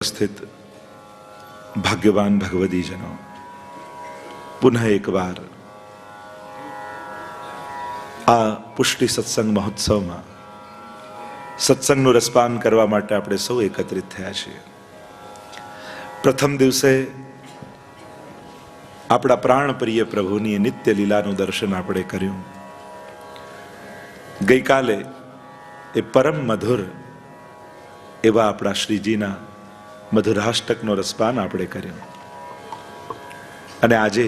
स्थित भाग्यवान भगवदीजनों, पुनः एक बार આ પુષ્ટિ સત્સંગ મહોત્સવમાં સત્સંગનું રસપાન કરવા માટે આપણે સૌ એકત્રિત થયા છીએ. પ્રથમ દિવસે આપણા પ્રાણપ્રિય પ્રભુની નિત્ય લીલાનું દર્શન આપણે કર્યું. ગઈકાલે એ પરમ મધુર એવા આપણા શ્રીજીના મધુરાષ્ટકનો રસપાન આપણે કર્યો. અને આજે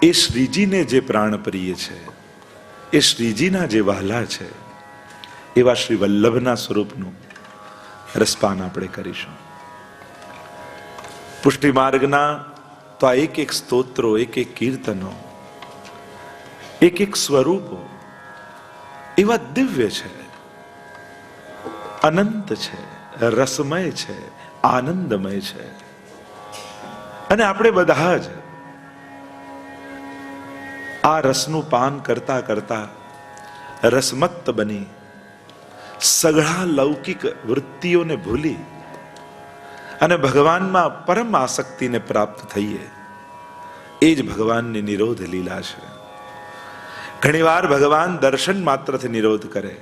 એ શ્રીજીને જે પ્રાણપ્રિય છે, એ શ્રીજીના જે વહાલા છે, એવા શ્રી વલ્લભના સ્વરૂપનું રસપાન આપણે કરીશું. પુષ્ટિ માર્ગના તો આ એક એક સ્તોત્રો, એક એક કીર્તનો, એક એક સ્વરૂપો એવા દિવ્ય છે, અનંત છે, રસમય છે, આનંદમય છે. અને આપણે બધા જ આ રસનું પાન કરતા કરતા રસમત્ત બની સઘળા લૌકિક વૃત્તિઓને ભૂલી અને ભગવાનમાં પરમ આસક્તિને પ્રાપ્ત થઈએ, એ જ ભગવાનની નિરોધ લીલા છે. ઘણીવાર ભગવાન દર્શન માત્રથી નિરોધ કરે,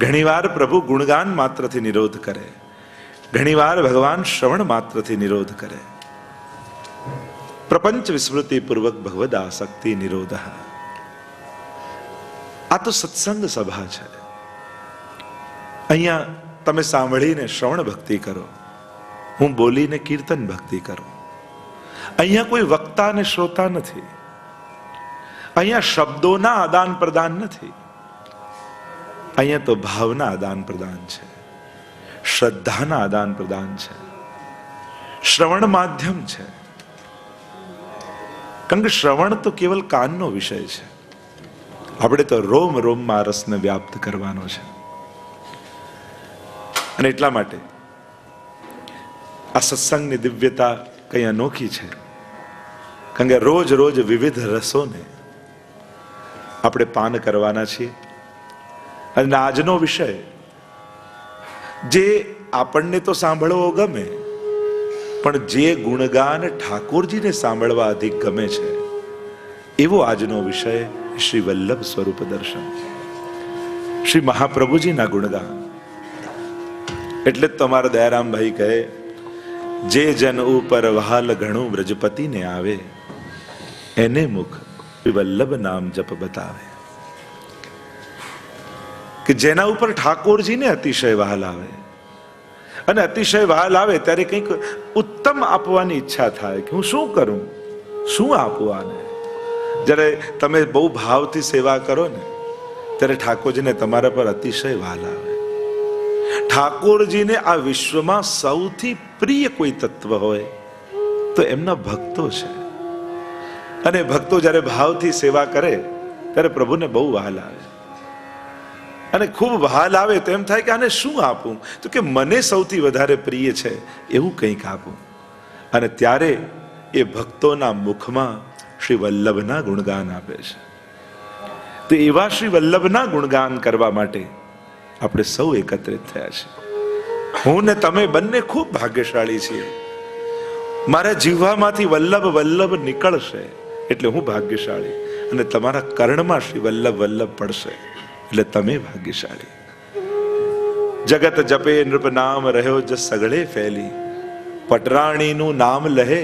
ઘણીવાર પ્રભુ ગુણગાન માત્રથી નિરોધ કરે, ઘણીવાર ભગવાન શ્રવણ માત્રથી નિરોધ કરે. પ્રપંચ વિસ્મૃતિ પૂર્વક ભગવદ આસક્તિ નિરોધ. આ તો સત્સંગ સભા છે. અહીંયા તમે સાંભળીને શ્રવણ ભક્તિ કરો, હું બોલીને કીર્તન ભક્તિ કરું. અહીંયા કોઈ વક્તા અને શ્રોતા નથી. અહીંયા શબ્દોના આદાન પ્રદાન નથી. અહીંયા તો ભાવના આદાન પ્રદાન છે, શ્રદ્ધાના આદાન પ્રદાન છે, શ્રવણ માધ્યમ છે. કારણ કે શ્રવણ તો કેવલ કાનનો વિષય છે. આપણે તો રોમ રોમમાં રસને વ્યાપ્ત કરવાનો છે. અને એટલા માટે આ સત્સંગની દિવ્યતા કઈ અનોખી છે. કારણ કે રોજ રોજ વિવિધ રસોને આપણે પાન કરવાના છીએ. અને આજનો વિષય જે આપણને તો સાંભળવો ગમે, પણ જે ગુણગાન ઠાકોરજીને સાંભળવા અધિક ગમે છે, એવો આજનો વિષય શ્રી વલ્લભ સ્વરૂપ દર્શન, શ્રી મહાપ્રભુજીના ગુણગાન. એટલે જ તમારા દયારામભાઈ કહે, જે જન ઉપર વહાલ ઘણું વ્રજપતિને આવે, એને મુખ વલ્લભ નામ જપ બતાવે. કે જેના ઉપર ઠાકોરજીને અતિશય વહાલ આવે, અને અતિશય વહાલ આવે ત્યારે કંઈક ઉત્તમ આપવાની ઈચ્છા થાય કે હું શું કરું, શું આપું આને. જ્યારે તમે બહુ ભાવથી સેવા કરો ને, ત્યારે ઠાકોરજીને તમારા પર અતિશય વહાલ આવે. ઠાકોરજીને આ વિશ્વમાં સૌથી પ્રિય કોઈ તત્વ હોય તો એમના ભક્તો છે. અને ભક્તો જ્યારે ભાવથી સેવા કરે ત્યારે પ્રભુને બહુ વહાલ આવે. અને ખૂબ વહાલ આવે તો એમ થાય કે આને શું આપું, તો કે મને સૌથી વધારે પ્રિય છે એવું કંઈક આપું. અને ત્યારે એ ભક્તોના મુખમાં શ્રી વલ્લભના ગુણગાન આપે છે. તો એવા શ્રી વલ્લભના ગુણગાન કરવા માટે આપણે સૌ એકત્રિત થયા છે. હું ને તમે બંને ખૂબ ભાગ્યશાળી છીએ. મારા જીવમાંથી વલ્લભ વલ્લભ નીકળશે એટલે હું ભાગ્યશાળી, અને તમારા કર્ણમાં શ્રી વલ્લભ વલ્લભ પડશે એટલે તમે ભાગ્યશાળી. જગત જપે નૃપ નામ રહ્યો જ સગળે ફેલી, पटरानी નું नाम लहे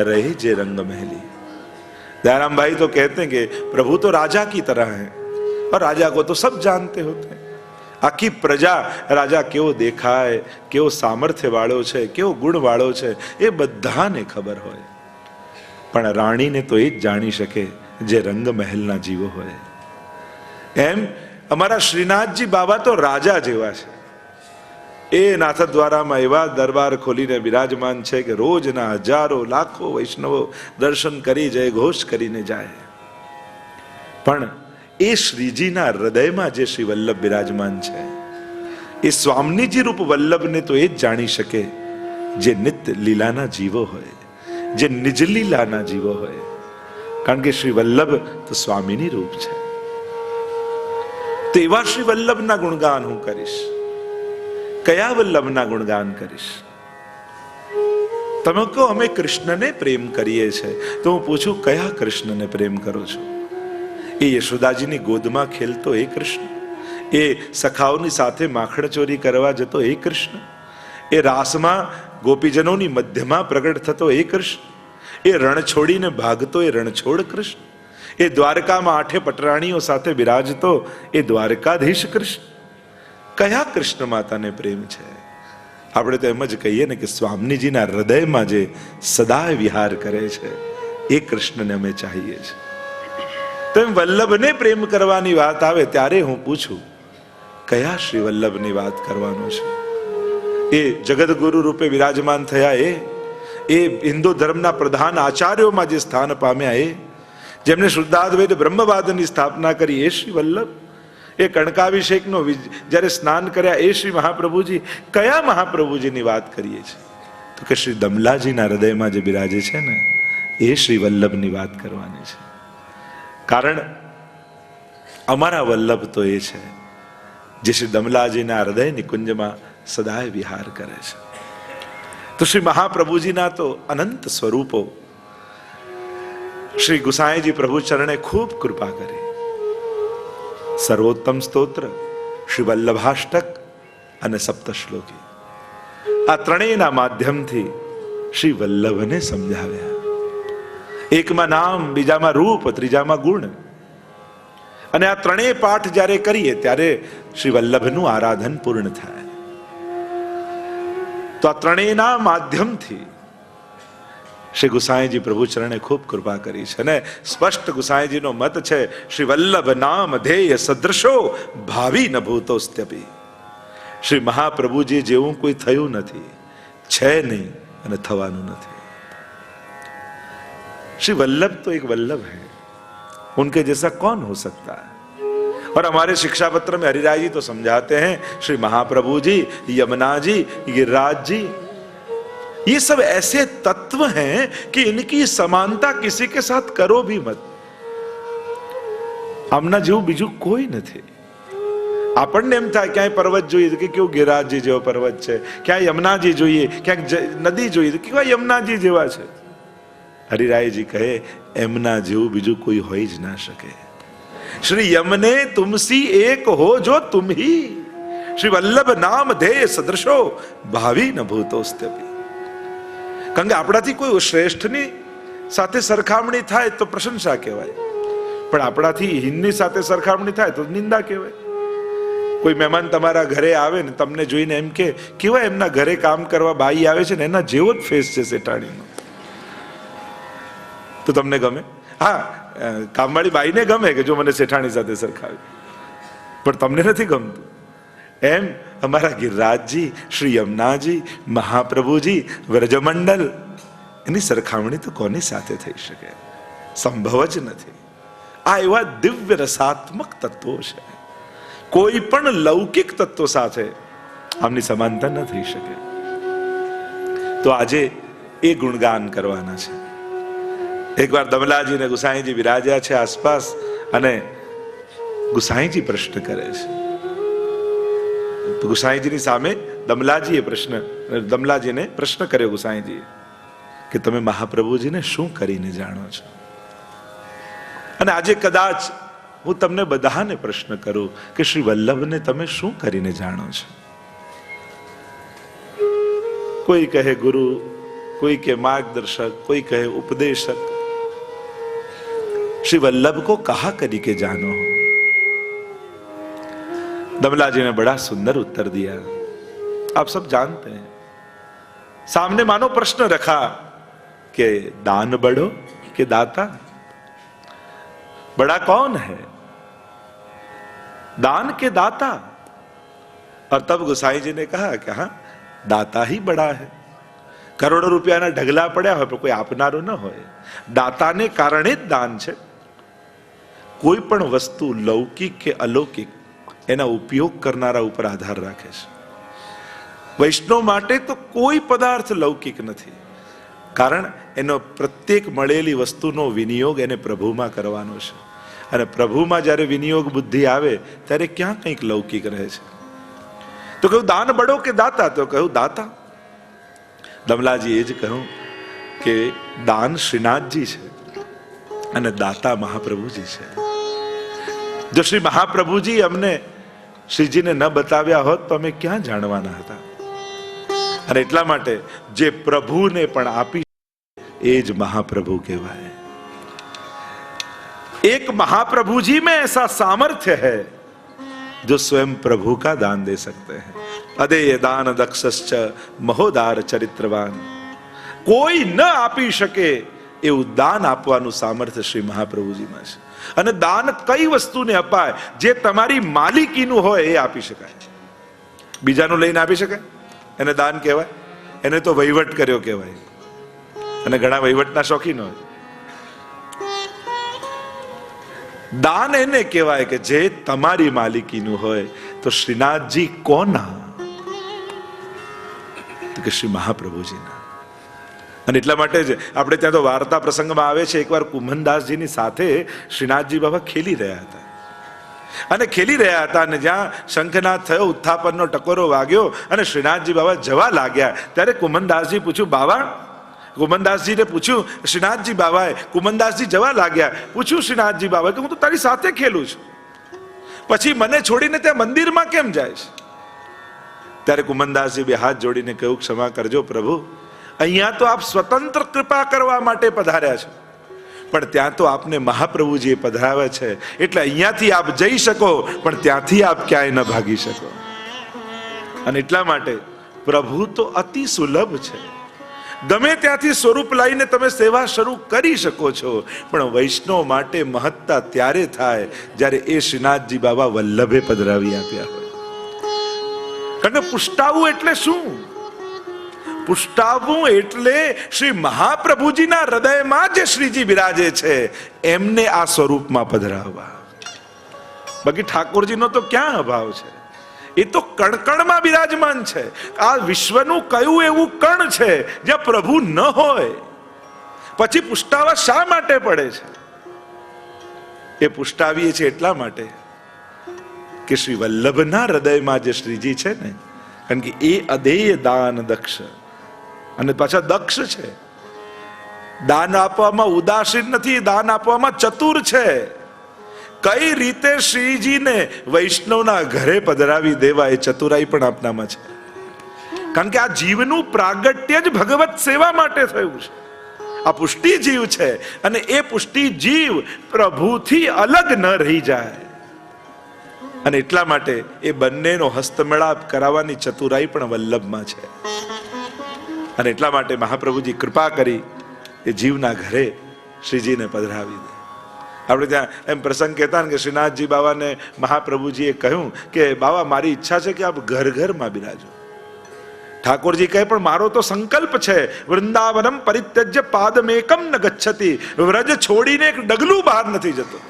रहे जे रंग महली. दयाराम भाई तो कहते हैं कि प्रभु तो राजा की तरह है, और राजा को तो सब जानते होते हैं. આખી પ્રજા રાજા કેવો દેખાય, કેવો સામર્થ્ય વાળો છે, કેવો ગુણ વાળો છે, એ બધાને ખબર હોય. પણ રાણીને તો એ જ જાણી શકે જે રંગ મહેલના જીવો હોય. એમ અમારા શ્રીનાથજી બાબા તો રાજા જેવા છે. એ નાથદ્વારામાં એવા દરબાર ખોલીને બિરાજમાન છે કે રોજના હજારો લાખો વૈષ્ણવો દર્શન કરી જય ઘોષ કરીને જાય. પણ એ શ્રીજીના હૃદયમાં જે શ્રી વલ્લભ બિરાજમાન છે, એ સ્વામીજી રૂપ વલ્લભને તો એ જ જાણી શકે જે નિત્ય લીલાના જીવો હોય, જે નિજ લીલાના જીવો હોય. કારણ કે શ્રી વલ્લભ તો સ્વામીની રૂપ છે. તો એવા શ્રી વલ્લભના ગુણગાન હું કરીશ. કયા વલ્લભના ગુણગાન કરીશ? તમે કહો અમે કૃષ્ણને પ્રેમ કરીએ છીએ, તો હું પૂછું કયા કૃષ્ણને પ્રેમ કરો છો? એ યશોદાજીની ગોદમાં ખેલતો એ કૃષ્ણ, એ સખાઓની સાથે માખણ ચોરી કરવા જતો એ કૃષ્ણ, એ રાસમાં ગોપીજનોની મધ્યમાં પ્રગટ થતો એ કૃષ્ણ, એ રણ છોડીને ભાગતો એ રણછોડ કૃષ્ણ, એ દ્વારકામાં 8 પટરાણીઓ સાથે બિરાજતો એ દ્વારકાધીશ કૃષ્ણ, કયા કૃષ્ણ માતાને પ્રેમ છે? આપણે તો એમ જ કહીએ ને કે સ્વામીજીના હૃદયમાં જે સદાય વિહાર કરે છે એ કૃષ્ણને અમે ચાહીએ છીએ. તો એમ વલ્લભને પ્રેમ કરવાની વાત આવે ત્યારે હું પૂછું કયા શ્રી વલ્લભની વાત કરવાનો છે? એ જગતગુરુ રૂપે વિરાજમાન થયા, એ હિન્દુ ધર્મના પ્રધાન આચાર્યોમાં જે સ્થાન પામ્યા, એ જેમને શુદ્ધાદ્વૈત બ્રહ્મવાદની સ્થાપના કરી એ શ્રી વલ્લભ, એ કણકાભિષેકનો જ્યારે સ્નાન કર્યા એ શ્રી મહાપ્રભુજી, કયા મહાપ્રભુજીની વાત કરીએ છીએ? તો કે શ્રી દમલાજીના હૃદયમાં જે બિરાજે છે ને એ શ્રી વલ્લભની વાત કરવાની છે. કારણ અમારા વલ્લભ તો એ છે જે શ્રી દમલાજીના હૃદયની કુંજમાં સદાય વિહાર કરે છે. તો શ્રી મહાપ્રભુજીના તો અનંત સ્વરૂપો શ્રી ગુસાઈજી પ્રભુ ચરણે ખૂબ કૃપા કરી. સર્વોત્તમ સ્તોત્ર, શ્રી વલ્લભાષ્ટક અને સપ્તશ્લોકી, આ ત્રણેયના માધ્યમથી શ્રી વલ્લભને સમજાવ્યા. એકમાં નામ, બીજામાં રૂપ, ત્રીજામાં ગુણ. અને આ ત્રણેય પાઠ જ્યારે કરીએ ત્યારે શ્રી વલ્લભનું આરાધન પૂર્ણ થાય. તો આ ત્રણેયના માધ્યમથી શ્રી ગુસાઈજી પ્રભુ ચરણે ખૂબ કૃપા કરી છે. અને સ્પષ્ટ ગુસાઈજીનો મત છે, શ્રી વલ્લભ નામ ધેય સદૃશો ભાવી ન ભૂતોસ્ત્યપી. શ્રી મહાપ્રભુજી જેવું કોઈ થયું નથી, છે નહીં અને થવાનું નથી. श्री वल्लभ तो एक वल्लभ है, उनके जैसा कौन हो सकता है? और हमारे शिक्षा पत्र में हरिराय जी तो समझाते हैं, श्री महाप्रभु जी, यमुना जी, गिरिराज जी, ये सब ऐसे तत्व हैं कि इनकी समानता किसी के साथ करो भी मत. आमना जेवुं बीजું કોઈ નથી. આપણને એમ થાય ક્યાંય પર્વત જોઈએ તો કે કેવું ગિરિરાજજી જેવો પર્વત છે, ક્યાંય યમુનાજી જોઈએ, ક્યાંક નદી જોઈએ તો કેવા યમુનાજી જેવા છે. હરિરાયજી કહે એમના જેવું બીજું કોઈ હોઈ જ ના શકે. શ્રી યમને તુમસી એક હો જો તુમ હી, શ્રી વલ્લભ નામ ધેય સદૃશો ભાવી ન ભૂતોસ્ત્યપી. કારણ કે આપણાથી કોઈ શ્રેષ્ઠની સાથે સરખામણી થાય તો પ્રશંસા કહેવાય, પણ આપણાથી હીનની સાથે સરખામણી થાય તો નિંદા કહેવાય. કોઈ મહેમાન તમારા ઘરે આવે ને તમને જોઈને એમ કે કેવા એમના ઘરે કામ કરવા બાઈ આવે છે ને એના જેવો જ ફેસ છે શેઠાણીનો, તો તમને ગમે? હા, કામવાળી બાઈને ગમે કે જો મને શેઠાણી સાથે સરખાવે, પણ તમને નથી ગમતું. એમ અમારા ગિરિરાજજી, શ્રી યમુનાજી, મહાપ્રભુજી, વ્રજમંડલ, એની સરખામણી તો કોની સાથે થઈ શકે? સંભવ જ નથી. આ એવા દિવ્ય રસાત્મક તત્વો છે, કોઈ પણ લૌકિક તત્વો સાથે આમની સમાનતા ન થઈ શકે. તો આજે એ ગુણગાન કરવાના છે. એકવાર દમલાજી ને ગુસાઈજી વિરાજ્યા છે આસપાસ, અને ગુસાઈજી પ્રશ્ન કરે છે. તો ગુસાઈજીની સામે દમલાજીને પ્રશ્ન કર્યો ગુસાઈજીએ કે તમે મહાપ્રભુજીને શું કરીને જાણો છો? અને આજે કદાચ હું તમને બધાને પ્રશ્ન કરું કે શ્રી વલ્લભને તમે શું કરીને જાણો છો? કોઈ કહે ગુરુ, કોઈ કે मार्गदर्शक, कोई कहे उपदेशक. श्री वल्लभ को कहा करी के जानो हो? दमला जी ने बड़ा सुंदर उत्तर दिया. आप सब जानते हैं. सामने मानो प्रश्न रखा कि दान बड़ो कि दाता, बड़ा कौन है, दान के दाता? और तब गोसाई जी ने कहा कि हाँ, दाता ही बड़ा है. કરોડો રૂપિયાના ઢગલા પડ્યા હોય પણ કોઈ આપનારો ન હોય. દાતાને કારણે જ દાન છે. કોઈ પણ વસ્તુ લૌકિક કે અલૌકિક એના ઉપયોગ કરનારા ઉપર આધાર રાખે છે. વૈષ્ણવ માટે તો કોઈ પદાર્થ લૌકિક નથી, કારણ એનો પ્રત્યેક મળેલી વસ્તુનો વિનિયોગ એને પ્રભુમાં કરવાનો છે. અને પ્રભુમાં જ્યારે વિનિયોગ બુદ્ધિ આવે ત્યારે ક્યાં કંઈક લૌકિક રહે છે. તો કહ્યું દાન બડો કે દાતા? તો કહ્યું દાતા. દમલાજી એ જ કહ્યું કે દાન શ્રીનાથજી છે અને દાતા મહાપ્રભુજી છે. જો શ્રી મહાપ્રભુજી અમને શ્રીજીને ન બતાવ્યા હોત તો અમે ક્યાં જાણવાના હતા? અને એટલા માટે જે પ્રભુને પણ આપી એ જ महाप्रभु कहवाए. एक महाप्रभु जी में ऐसा सामर्थ्य है जो स्वयं प्रभु का दान दे सकते हैं. अदेय दान दक्षश्च महोदार चरित्रवान. કોઈ ન આપી શકે એવું દાન આપવાનું સામર્થ્ય શ્રી મહાપ્રભુજીમાં છે. અને દાન કઈ વસ્તુને અપાય? જે તમારી માલિકીનું હોય એ આપી શકાય. બીજાનું લઈને આપી શકાય? એને દાન કહેવાય? એને તો વહીવટ કર્યો કહેવાય. અને ઘણા વહીવટના શોખીન હોય. દાન એને કહેવાય કે જે તમારી માલિકીનું હોય. તો શ્રીનાથજી કોના? કે શ્રી મહાપ્રભુજીના. અને એટલા માટે જ આપણે ત્યાં તો વાર્તા પ્રસંગમાં આવે છે, એકવાર કુમનદાસજીની સાથે શ્રીનાથજી બાબા ખેલી રહ્યા હતા. અને ખેલી રહ્યા હતા અને જ્યાં શંખનાદ થયો, ઉત્થાપનનો ટકોરો વાગ્યો અને શ્રીનાથજી બાબા જવા લાગ્યા, ત્યારે કુમનદાસજી પૂછ્યું, બાબા, કુમનદાસજીને પૂછ્યું, શ્રીનાથજી બાબાએ, કુમનદાસજી જવા લાગ્યા, પૂછ્યું શ્રીનાથજી બાબાએ કે હું તો તારી સાથે ખેલું છું, પછી મને છોડીને ત્યાં મંદિરમાં કેમ જાય છે? ત્યારે કુમનદાસજી બે હાથ જોડીને કહ્યું, ક્ષમા કરજો પ્રભુ, અહીંયા તો આપ સ્વતંત્ર કૃપા કરવા માટે પધાર્યા છો, પણ ત્યાં તો આપને મહાપ્રભુજીએ પધરાવે છે, એટલે અહીંયાથી આપ જઈ શકો પણ ત્યાંથી આપ ક્યાંય ન ભાગી શકો. અને એટલા માટે પ્રભુ તો અતિ સુલભ છે. ગમે ત્યાંથી સ્વરૂપ લઈને તમે સેવા શરૂ કરી શકો છો, પણ વૈષ્ણવ માટે મહત્તા ત્યારે થાય જ્યારે એ શ્રીનાથજી બાબા વલ્લભે પધરાવી આપ્યા હોય. કારણ કે પુષ્ટાવું એટલે શું? પુષ્ટાવું એટલે શ્રી મહાપ્રભુજીના હૃદયમાં જે શ્રીજી બિરાજે છે એમને આ સ્વરૂપમાં પધરાવવા. બાકી ઠાકોરજીનો તો ક્યાં અભાવ છે? એ તો કણકણમાં બિરાજમાન છે. આ વિશ્વનું કયું એવું કણ છે જ્યાં પ્રભુ ન હોય? પછી પુષ્ટાવા શા માટે પડે છે? એ પુષ્ટાવીએ છે એટલા માટે કે શ્રી વલ્લભના હૃદયમાં જે શ્રીજી છે ને, કારણ કે એ અદેય દાન દક્ષ, અને પાછા દક્ષ છે. દાન આપવામાં ઉદાસીન નથી, દાન આપવામાં ચતુર છે. કઈ રીતે શ્રીજીને વૈષ્ણવના ઘરે પધરાવી દેવા એ ચતુરાઈ પણ આપનામાં છે. કારણ કે આ જીવનું પ્રાગટ્ય જ ભગવત સેવા માટે થયું છે. આ પુષ્ટિ જીવ છે અને એ પુષ્ટિ જીવ પ્રભુથી અલગ ન રહી જાય. અને એટલા માટે એ બંનેનો હસ્તમેળાપ કરાવવાની ચતુરાઈ પણ વલ્લભમાં છે. અને એટલા માટે મહાપ્રભુજી કૃપા કરી એ જીવના ઘરે શ્રીજીને પધરાવી દે. આપણે ત્યાં એમ પ્રસંગ કહેતા ને કે શ્રીનાથજી બાબાને મહાપ્રભુજીએ કહ્યું કે બાબા, મારી ઈચ્છા છે કે આપ ઘર ઘરમાં બિરાજો. ઠાકોરજી કહે, પણ મારો તો સંકલ્પ છે, વૃંદાવનમ પરિત્યજ્ય પાદમેકમ ન ગચ્છતિ. વ્રજ છોડીને એક ડગલું બહાર નથી જતો.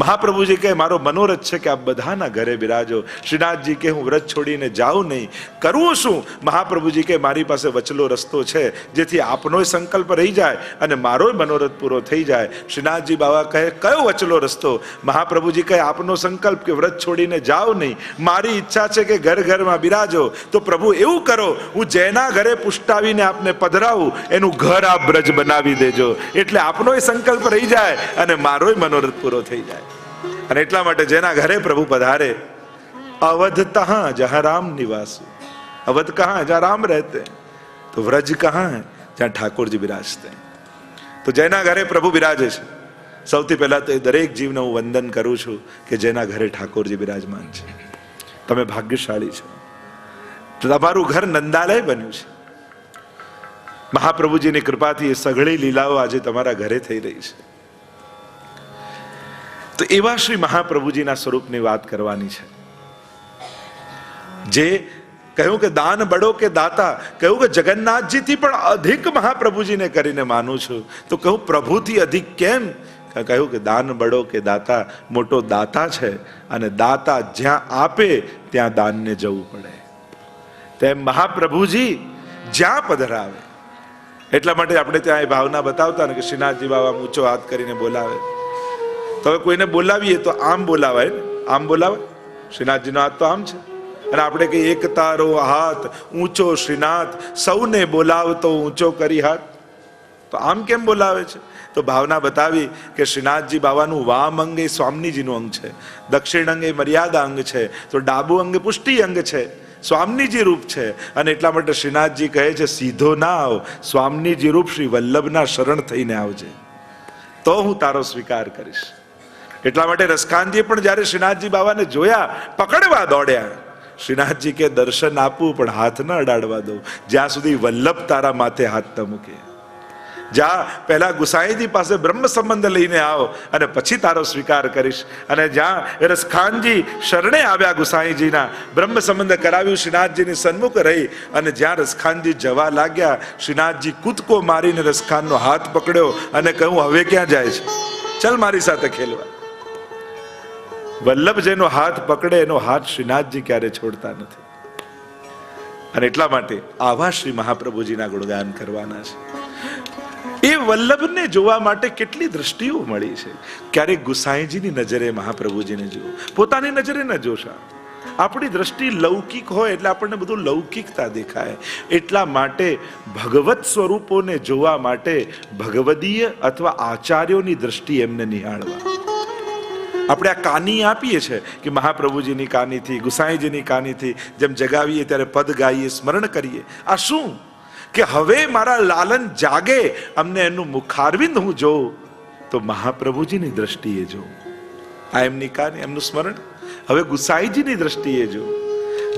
મહાપ્રભુજી કહે, મારો મનોરથ છે કે આપ બધાના ઘરે બિરાજો. શ્રીનાથજી કે, હું વ્રત છોડીને જાઉં નહીં, કરવું શું? મહાપ્રભુજી કે, મારી પાસે વચલો રસ્તો છે, જેથી આપનો સંકલ્પ રહી જાય અને મારો મનોરથ પૂરો થઈ જાય. શ્રીનાથજી બાબા કહે, કયો વચલો રસ્તો? મહાપ્રભુજી કહે, આપનો સંકલ્પ કે વ્રત છોડીને જાઓ નહીં, મારી ઈચ્છા છે કે ઘર ઘરમાં બિરાજો. તો પ્રભુ એવું કરો, હું જેના ઘરે પુષ્ટાવીને આપને પધરાવું એનું ઘર આપ બ્રજ બનાવી દેજો, એટલે આપનો સંકલ્પ રહી જાય અને મારો મનોરથ પૂરો થઈ જાય. અને એટલા માટે જેના ઘરે પ્રભુ પધારે, અવધ તહાં જહાં રામ નિવાસુ. અવધ કહાં? જહાં રામ રહેતે. તો વ્રજ કહાં? જ્યાં ઠાકોરજી બિરાજતે. તો જેના ઘરે પ્રભુ બિરાજે છે, સૌથી પહેલા તો એ દરેક જીવને હું વંદન કરું છું કે જેના ઘરે ઠાકોરજી બિરાજમાન છે. તમે ભાગ્યશાળી છો. તમારું ઘર નંદાલય બન્યું છે. મહાપ્રભુજીની કૃપાથી એ સઘળી લીલાઓ આજે તમારા ઘરે થઈ રહી છે. તો એવા શ્રી મહાપ્રભુજીના સ્વરૂપની વાત કરવાની છે, જે કહ્યું કે દાન બડો કે દાતા. કહ્યું કે જગન્નાથજીથી પણ અધિક મહાપ્રભુજીને કરીને માનું છું. તો કહું પ્રભુથી અધિક કેમ? કહ્યું કે દાન બડો કે દાતા, મોટો દાતા છે અને દાતા જ્યાં આપે ત્યાં દાનને જવું પડે. તેમ મહાપ્રભુજી જ્યાં પધરાવે. એટલા માટે આપણે ત્યાં એ ભાવના બતાવતા ને કે શ્રીનાથજી બાબા ઊંચો હાથ કરીને બોલાવે. તો હવે કોઈને બોલાવીએ તો આમ બોલાવાય ને, આમ બોલાવાય. શ્રીનાથજીનો હાથ તો આમ છે, અને આપણે કહીએ એક તારો હાથ ઊંચો શ્રીનાથ, સૌને બોલાવતો ઊંચો કરી હાથ. તો આમ કેમ બોલાવે છે? તો ભાવના બતાવી કે શ્રીનાથજી બાબાનું વામ અંગ એ સ્વામીજીનું અંગ છે, દક્ષિણ અંગ એ મર્યાદા અંગ છે, તો ડાબુ અંગ પુષ્ટિ અંગ છે, સ્વામીજી રૂપ છે. અને એટલા માટે શ્રીનાથજી કહે છે સીધો ના આવ, સ્વામીજી રૂપ શ્રી વલ્લભના શરણ થઈને આવજે, તો હું તારો સ્વીકાર કરીશ. એટલા માટે રસખાનજી પણ જ્યારે શ્રીનાથજી બાબાને જોયા પકડવા દોડ્યા. શ્રીનાથજી કે દર્શન આપું પણ હાથ ન અડાડવા દઉં, જ્યાં સુધી વલ્લભ તારા માથે હાથ ન મૂકે. જા પહેલા ગુસાઈજી પાસે બ્રહ્મ સંબંધ લઈને આવો અને પછી તારો સ્વીકાર કરીશ. અને જ્યાં રસખાનજી શરણે આવ્યા ગુસાઈજીના, બ્રહ્મ સંબંધ કરાવ્યું, શ્રીનાથજીની સન્મુખ રહી અને જ્યાં રસખાનજી જવા લાગ્યા, શ્રીનાથજી કૂદકો મારીને રસખાનનો હાથ પકડ્યો અને કહ્યું હવે ક્યાં જાય છે, ચલ મારી સાથે ખેલવા. વલ્લભ જેનો હાથ પકડે એનો હાથ શ્રીનાથજી ક્યારે છોડતા નથી. અને એટલા માટે આવા શ્રી મહાપ્રભુજીના ગુણગાન કરવાના છે. એ વલ્લભને જોવા માટે કેટલી દ્રષ્ટિઓ મળી છે. ક્યારેક ગુસાઈજીની નજરે મહાપ્રભુજીને જુઓ, પોતાની નજરે ન જોશા. આપણી દ્રષ્ટિ લૌકિક હોય એટલે આપણને બધું લૌકિકતા દેખાય. એટલા માટે ભગવત સ્વરૂપોને જોવા માટે ભગવદીય અથવા આચાર્યોની દ્રષ્ટિ એમને નિહાળવા. આપણે આ કાની આપીએ છીએ કે મહાપ્રભુજીની કાનીથી, ગુસાઈજીની કાનીથી જેમ જગાવીએ ત્યારે પદ ગાઈએ, સ્મરણ કરીએ. આ શું કે હવે મારા લાલન જાગે, અમને એનું મુખારવિંદ હું જોઉં તો મહાપ્રભુજીની દ્રષ્ટિએ જોઉં. આ એમની કાની, એમનું સ્મરણ. હવે ગુસાઈજીની દ્રષ્ટિએ જો,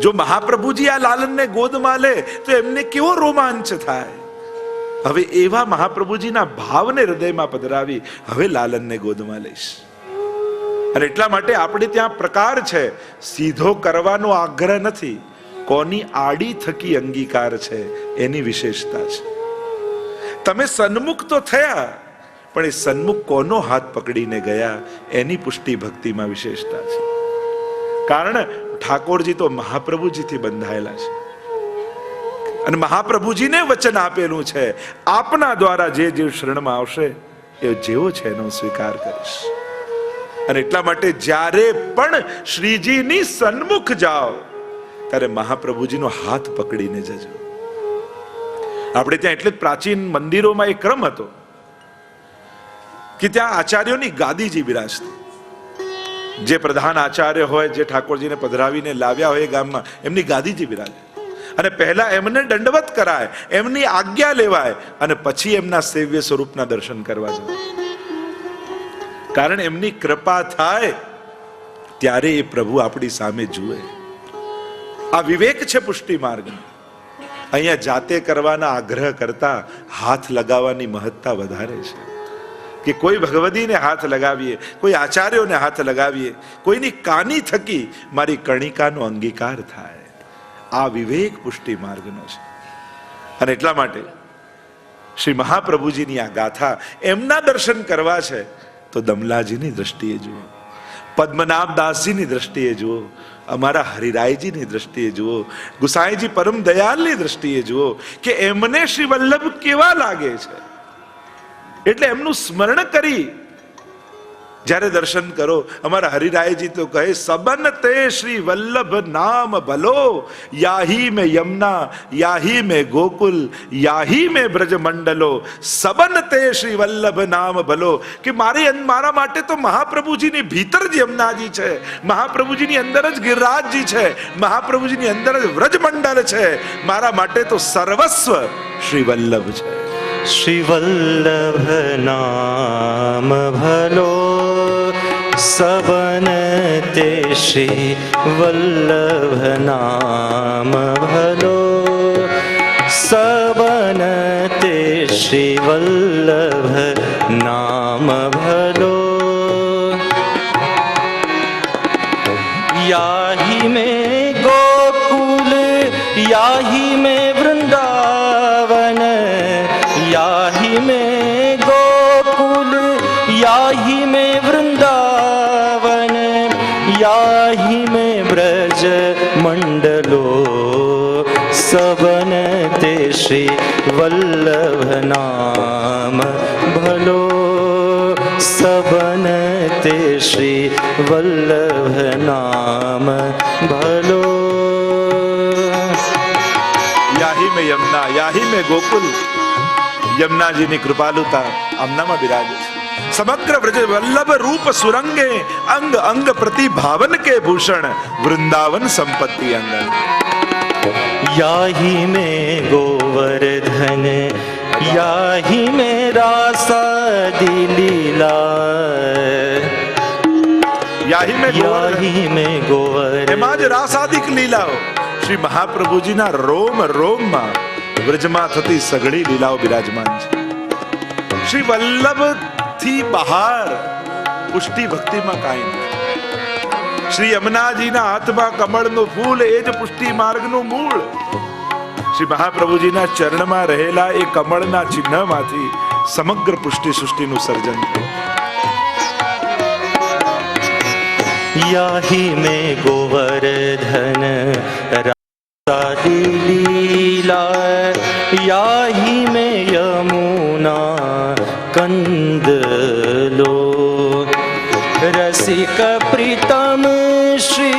જો મહાપ્રભુજી આ લાલનને ગોદમાં લે તો એમને કેવો રોમાંચ થાય. હવે એવા મહાપ્રભુજીના ભાવને હૃદયમાં પધરાવી હવે લાલનને ગોદમાં લઈશ. અને એટલા માટે આપણે ત્યાં પ્રકાર છે, સીધો કરવાનો આગ્રહ નથી, કોની આડી થકી અંગીકાર છે એની વિશેષતા છે. તમે સન્મુખ તો થયા, પણ એ સન્મુખ કોનો હાથ પકડીને ગયા એની પુષ્ટિ ભક્તિમાં વિશેષતા છે. કારણ ઠાકોરજી તો મહાપ્રભુજીથી બંધાયેલા છે અને મહાપ્રભુજીને વચન આપેલું છે આપના દ્વારા જે જીવ શરણમાં આવશે એ જેવો છે એનો સ્વીકાર કરીશ. અને એટલા માટે જ્યારે પણ શ્રીજીની સન્મુખ જાઓ ત્યારે મહાપ્રભુજીનો હાથ પકડીને જજો. આપણે ત્યાં એટલે જ પ્રાચીન મંદિરોમાં એક ક્રમ હતો કે ત્યાં આચાર્યોની ગાદીજી બિરાજતી. જે પ્રધાન આચાર્ય હોય, જે ઠાકોરજીને પધરાવીને લાવ્યા હોય ગામમાં, એમની ગાદીજી બિરાજે અને પહેલા એમને દંડવત કરાય, એમની આજ્ઞા લેવાય અને પછી એમના સેવ્ય સ્વરૂપના દર્શન કરવા જવાય. કારણ એમની કૃપા થાય ત્યારે એ પ્રભુ આપણી સામે જુએ. આ વિવેક છે પુષ્ટિ માર્ગ. અહીંયા જાતે કરવાના આગ્રહ કરતા હાથ લગાવવાની મહત્તા વધારે છે કે કોઈ ભગવદીને હાથ લગાવીએ, કોઈ આચાર્યોને હાથ લગાવીએ, કોઈની કાની થકી મારી કણિકાનો અંગીકાર થાય. આ વિવેક પુષ્ટિ માર્ગનો છે. અને એટલા માટે શ્રી મહાપ્રભુજીની આ ગાથા એમના દર્શન કરવા છે તો દમલાજીની દ્રષ્ટિએ જુઓ, પદ્મનાભ દાસજીની દ્રષ્ટિએ જુઓ, અમારા હરિરાયજીની દ્રષ્ટિએ જુઓ, ગુસાઈજી પરમ દયાલની દ્રષ્ટિએ જુઓ કે એમને શ્રી વલ્લભ કેવા લાગે છે. એટલે એમનું સ્મરણ કરી જ્યારે દર્શન કરો. અમારા હરિરાયજી તો કહે સબન તે શ્રી વલ્લભ નામ ભલો, યાહી મેં યમુના યાહી મેં ગોકુલ યાહી મેં બ્રજ મંડલો, સબન તે શ્રી વલ્લભ નામ ભલો. કે મારા માટે તો મહાપ્રભુજીની ભીતર જ યમુનાજી છે, મહાપ્રભુજીની અંદર જ ગિરિરાજજી છે, મહાપ્રભુજીની અંદર જ વ્રજમંડળ છે. મારા માટે તો સર્વસ્વ શ્રી વલ્લભ છે. શ્રી વલ્લભ નામ ભલો, સબન તે શ્રી વલ્લભ નામ ભલો, સબન તે શ્રી વલ્લભ નામ ભલો. याही में गोकुल याही में वृंदावन, याही में गोकुल याही में वृंदावन, याही में ब्रज मंडलो, सबन ते श्री वल्लभ नाम भलो, सबन ते श्री वल्लभ नाम भलो. મેં યમુના, યાહી મેં ગોકુલ. યમુનાજીની કૃપાલુતા આમનામાં બિરાજે છે. સમગ્ર વ્રજ વલ્લભ રૂપ સુરંગે, અંગ અંગ પ્રતિભાવન કે ભૂષણ, વૃંદાવન સંપત્તિ અંગન. याहि में गोवर्धन, याहि में रासादी लीला, યાહી મેં ગોવર્ધન, याहि में गोवर्धन. એમાં જ રાસાદિક લીલાઓ શ્રી મહાપ્રભુજીના રોમ રોમમાં વ્રજમાં થતી સઘળી લીલાઓ બિરાજમાન છે. શ્રી વલ્લભ થી બહાર પુષ્ટિ ભક્તિમાં કાંઈ નથી. શ્રી યમુનાજીના હાથમાં કમળનું ફૂલ એ જ પુષ્ટિ માર્ગનું મૂળ. શ્રી મહાપ્રભુજીના ચરણમાં રહેલા એ કમળના ચિહ્નમાંથી સમગ્ર પુષ્ટિ સૃષ્ટિનું સર્જન થયું. याहि में गोवर्धन रासादी लीला, याहि में यमुना कंदलो, रसिक प्रीतम श्री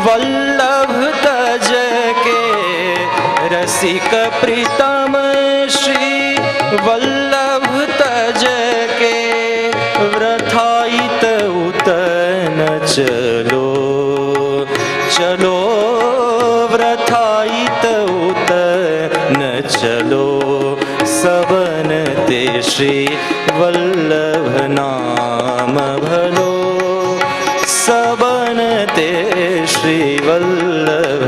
वल्लभ तज के, रसिक प्रीतम श्री वल्लभ तज के, व्रथायित उतन चलो, चलो व्रथायित उतन चलो, सबन ते श्री वल्लभ नाम भलो, सबन ते श्री वल्लभ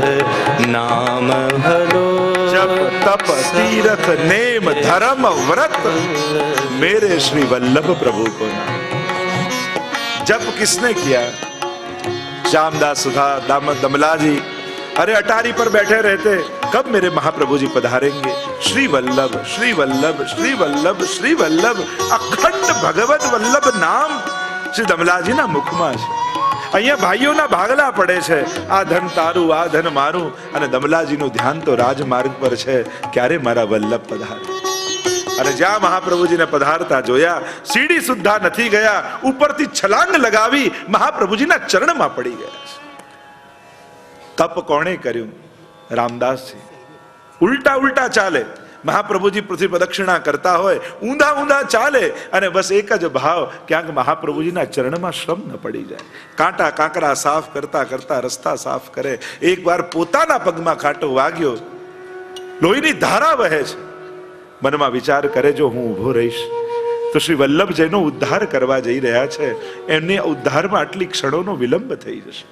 नाम भलो. जप तप तीरथ नेम धर्म व्रत, मेरे श्री वल्लभ प्रभु को नाम. जप किसने किया? श्यामदास सुधा दामद दमला जी. अरे अटारी पर बैठे रहते, कब मेरे महाप्रभु जी पधारेंगे? श्री वल्लभ श्री वल्लभ श्री वल्लभ श्री वल्लभ, अखंड भगवत वल्लभ नाम શ્રી દમલાજીના મુખમાં છે. અહીંયા ભાઈઓના ભાગલા પડે છે, આ ધન તારું, આ ધન મારું, અને દમલાજીનું ધ્યાન તો રાજમાર્ગ પર છે, ક્યારે મારા વલ્લભ પધારે. અને જ્યાં મહાપ્રભુજીને પધારતા જોયા, સીડી સુદ્ધા નથી ગયા, ઉપરથી છલાંગ લગાવી મહાપ્રભુજીના ચરણમાં પડી ગયા. તપ કોણે કર્યું? રામદાસજી. ઉલટા ઉલટા ચાલે. મહાપ્રભુજી પૃથ્વી પ્રદક્ષિણા કરતા હોય, ઊંધા ઊંધા ચાલે, અને બસ એક જ ભાવ, ક્યાંક મહાપ્રભુજીના ચરણમાં શ્રમ ન પડી જાય. કાંટા કાંકરા સાફ કરતા કરતા રસ્તા સાફ કરે, એકવાર પોતાના પગમાં કાંટો વાગ્યો, લોહીની ધારા વહે છે. મનમાં વિચાર કરે, જો હું ઊભો રહીશ તો શ્રી વલ્લભ જેનો ઉદ્ધાર કરવા જઈ રહ્યા છે, એમને ઉદ્ધારમાં આટલી ક્ષણોનો વિલંબ થઈ જશે.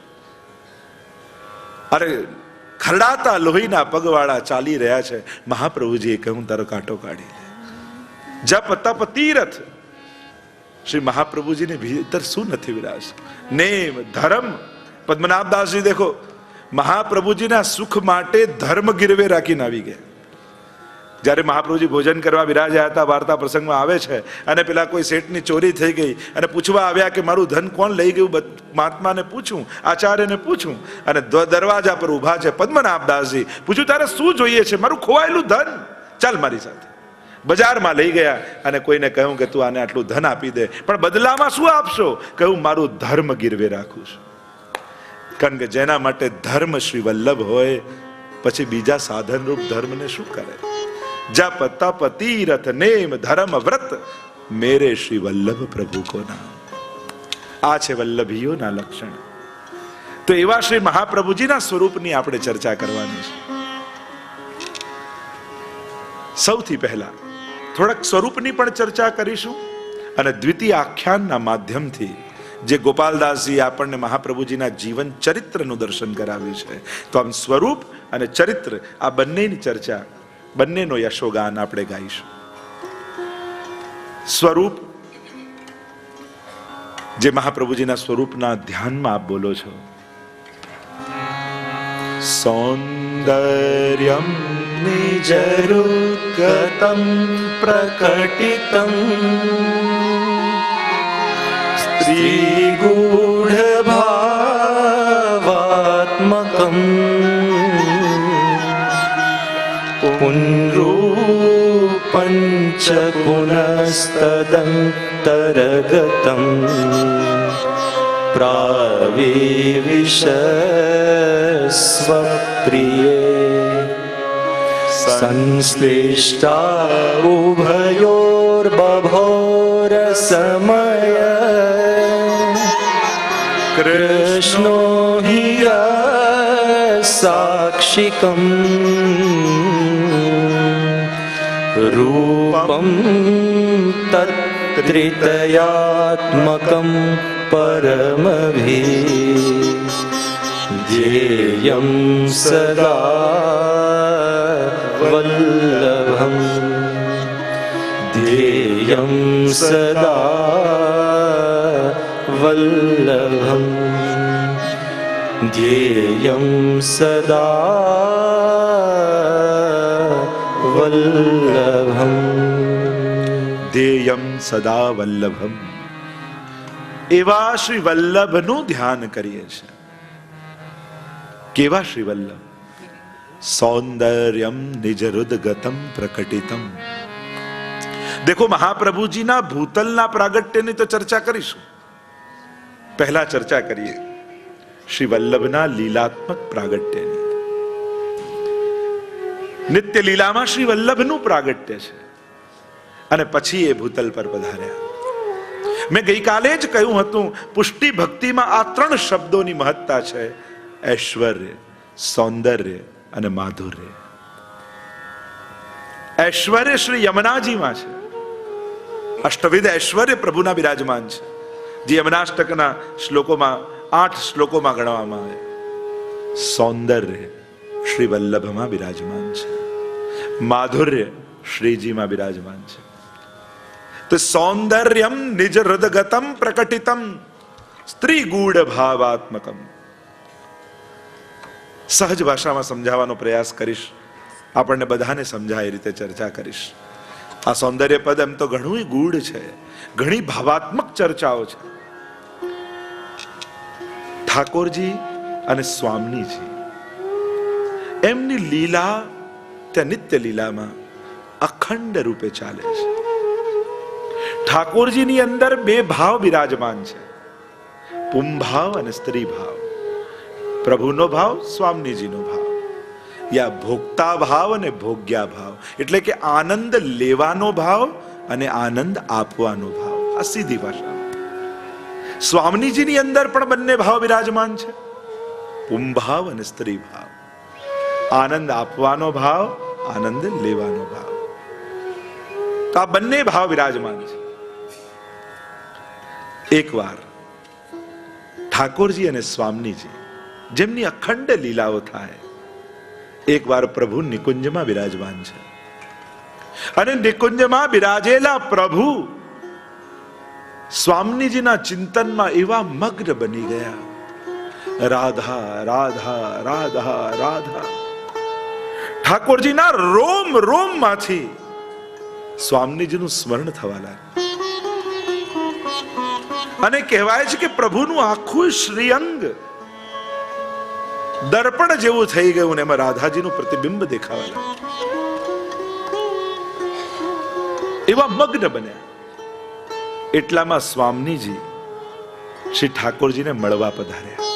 અરે ખરડાતા લોહીના પગવાળા ચાલી રહ્યા છે. મહાપ્રભુજીએ કહ્યું, તારો કાંટો કાઢી લે. જપ તપ તીરથ. શ્રી મહાપ્રભુજીની ભીતર શું નથી વિરાજ? નેમ ધર્મ. પદ્મનાભદાસજી દેખો, મહાપ્રભુજીના સુખ માટે ધર્મ ગીરવે રાખીને આવી ગયા. જ્યારે મહાપ્રભુજી ભોજન કરવા બિરાજ્યા હતા, વાર્તા પ્રસંગમાં આવે છે, અને પેલા કોઈ શેઠની ચોરી થઈ ગઈ અને પૂછવા આવ્યા કે મારું ધન કોણ લઈ ગયું? મહાત્માને પૂછું, આચાર્યને પૂછું, અને દરવાજા પર ઊભા છે પદ્મનાભદાસજી. પૂછ્યું, તારે શું જોઈએ છે? મારું ખોવાયેલું ધન, ચાલ મારી સાથે. બજારમાં લઈ ગયા અને કોઈને કહ્યું કે તું આને આટલું ધન આપી દે, પણ બદલામાં શું આપશો? કહ્યું, મારું ધર્મ ગીરવે રાખું છું. કારણ કે જેના માટે ધર્મ શ્રી વલ્લભ હોય, પછી બીજા સાધન રૂપ ધર્મને શું કરે? जप तप तीरथ नेम धर्म व्रत, मेरे श्री वल्लभ प्रभु को नाम. આ છે વલ્લભીઓના લક્ષણ. તો એવા શ્રી મહાપ્રભુજીના સ્વરૂપની આપણે ચર્ચા કરવાની છે. સૌથી પહેલા થોડાક સ્વરૂપની પણ ચર્ચા કરીશું, અને દ્વિતીય આખ્યાનના માધ્યમથી જે ગોપાલદાસજી આપણને મહાપ્રભુજીના જીવન ચરિત્રનું દર્શન કરાવ્યું છે, તો આમ સ્વરૂપ અને ચરિત્ર આ બંનેની ચર્ચા, બંનેનો યશોગાન આપણે ગાઈશું. સ્વરૂપ, જે મહાપ્રભુજીના સ્વરૂપના ધ્યાનમાં આપ બોલો છો. સૌંદર્યમ નિજરૂકતમ પ્રકટિતમ સ્ત્રી ગૂઢ ભાવાત્મકમ પુનરૂપંચ પુનસ્તદંતરગતમ પ્રાવિવિશ સ્વપ્રિયે संश्लिष्टा उभयोर्बभोर समय कृष्णो हि साक्षिकम् रूपं तत्त्रितयात्मकं परमभिध्येयं सदा वल्लभं ध्येयं सदा वल्लभं ध्येयं सदा वल्लभम् ધ્યેયમ સદા વલ્લભમ. એવા શ્રી વલ્લભનું ધ્યાન કરીએ છીએ. કેવા શ્રી વલ્લભ? સૌંદર્યમ નિજરુદગતમ પ્રકટિતમ. દેખો, મહાપ્રભુજીના ભૂતલના પ્રાગટ્યની તો ચર્ચા કરીશું. પહેલા ચર્ચા કરીએ શ્રી વલ્લભના લીલાત્મક પ્રાગટ્યની. નિત્ય લીલામાં શ્રી વલ્લભનું પ્રાગટ્ય છે અને પછી એ ભૂતલ પર પધાર્યા. મેં ગઈકાલે જ કહ્યું હતું, પુષ્ટિ ભક્તિમાં આ ત્રણ શબ્દોની મહત્તા છે: ઐશ્વર્ય, સૌંદર્ય અને માધુર્ય. ઐશ્વર્ય શ્રી યમુનાજીમાં છે. અષ્ટવિધ ઐશ્વર્ય પ્રભુના બિરાજમાન છે, જે યમનાષ્ટકના શ્લોકોમાં 8 શ્લોકોમાં ગણવામાં આવે. સૌંદર્ય શ્રી વલ્લભમાં બિરાજમાન છે, માધુર્ય શ્રીજીમાં બિરાજમાન છે. તો સૌંદર્યમ નિજ હૃદગતમ પ્રકટિતમ સ્ત્રી ગૂઢ ભાવાત્મકમ. સહજ ભાષામાં સમજાવવાનો પ્રયાસ કરીશ, આપણને બધાને સમજાય એ રીતે ચર્ચા કરીશ. આ સૌંદર્ય પદ એમ તો ઘણું ગૂઢ છે, ઘણી ભાવાત્મક ચર્ચાઓ છે. ઠાકોરજી અને સ્વામીજી એમની લીલા ત્યાં નિત્ય લીલામાં અખંડ રૂપે ચાલે છે. ઠાકોરજીની અંદર બે ભાવ બિરાજમાન છે, પુંભાવ અને સ્ત્રી ભાવ. પ્રભુનો ભાવ, સ્વામીજીનો ભાવ, યા ભોગતા ભાવ અને ભોગ્યા ભાવ, એટલે કે આનંદ લેવાનો ભાવ અને આનંદ આપવાનો ભાવ. આ સીધી ભાષા. સ્વામીજીની અંદર પણ બંને ભાવ બિરાજમાન છે, પુંભાવ અને સ્ત્રી ભાવ. આનંદ આપવાનો ભાવ, આનંદ લેવાનો ભાવ. તો આ બંને ભાવ બિરાજમાન છે. એકવાર ઠાકોરજી અને સ્વામીજી જેમની અખંડ લીલાઓ થાય, એકવાર પ્રભુ નિકુંજમાં બિરાજમાન છે અને નિકુંજમાં બિરાજેલા પ્રભુ સ્વામીજીના ચિંતનમાં એવા મગ્ન બની ગયા, રાધા રાધા રાધા રાધા. ઠાકોરજીના રોમ રોમ માંથી સ્વામીજીનું સ્મરણ થવા લાગ્યું અને કહેવાય છે કે પ્રભુનું આખું શ્રીઅંગ દર્પણ જેવું થઈ ગયું ને એમાં રાધાજીનું પ્રતિબિંબ દેખાવા લાગ્યું. એવા મગ્ન બન્યા. એટલામાં સ્વામીજી શ્રી ઠાકોરજીને મળવા પધાર્યા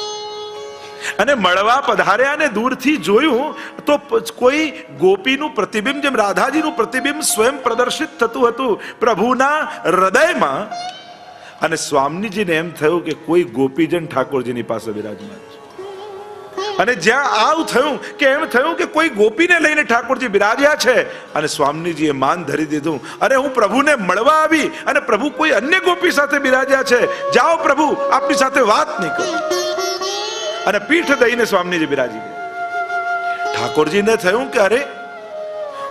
અને મળવા પધાર્યા અને દૂરથી જોયું તો કોઈ ગોપીનું પ્રતિબિંબ, જેમ રાધાજીનું પ્રતિબિંબ સ્વયં પ્રદર્શિત થતું હતું પ્રભુના હૃદયમાં. અને સ્વામીજીને એમ થયું કે કોઈ ગોપીજન ઠાકોરજીની પાસે બિરાજમાન છે. અને જ્યાં આવું થયું કે એમ થયું કે કોઈ ગોપીને લઈને ઠાકોરજી બિરાજ્યા છે. અને સ્વામીજીએ માન ધરી દીધું, અરે હું પ્રભુને મળવા આવી અને પ્રભુ કોઈ અન્ય ગોપી સાથે બિરાજ્યા છે, જાઓ પ્રભુ આપની સાથે વાત નહીં કરું. અને પીઠ દઈને સ્વામીજી બિરાજી ગયા. ઠાકોરજીને થયું કે અરે,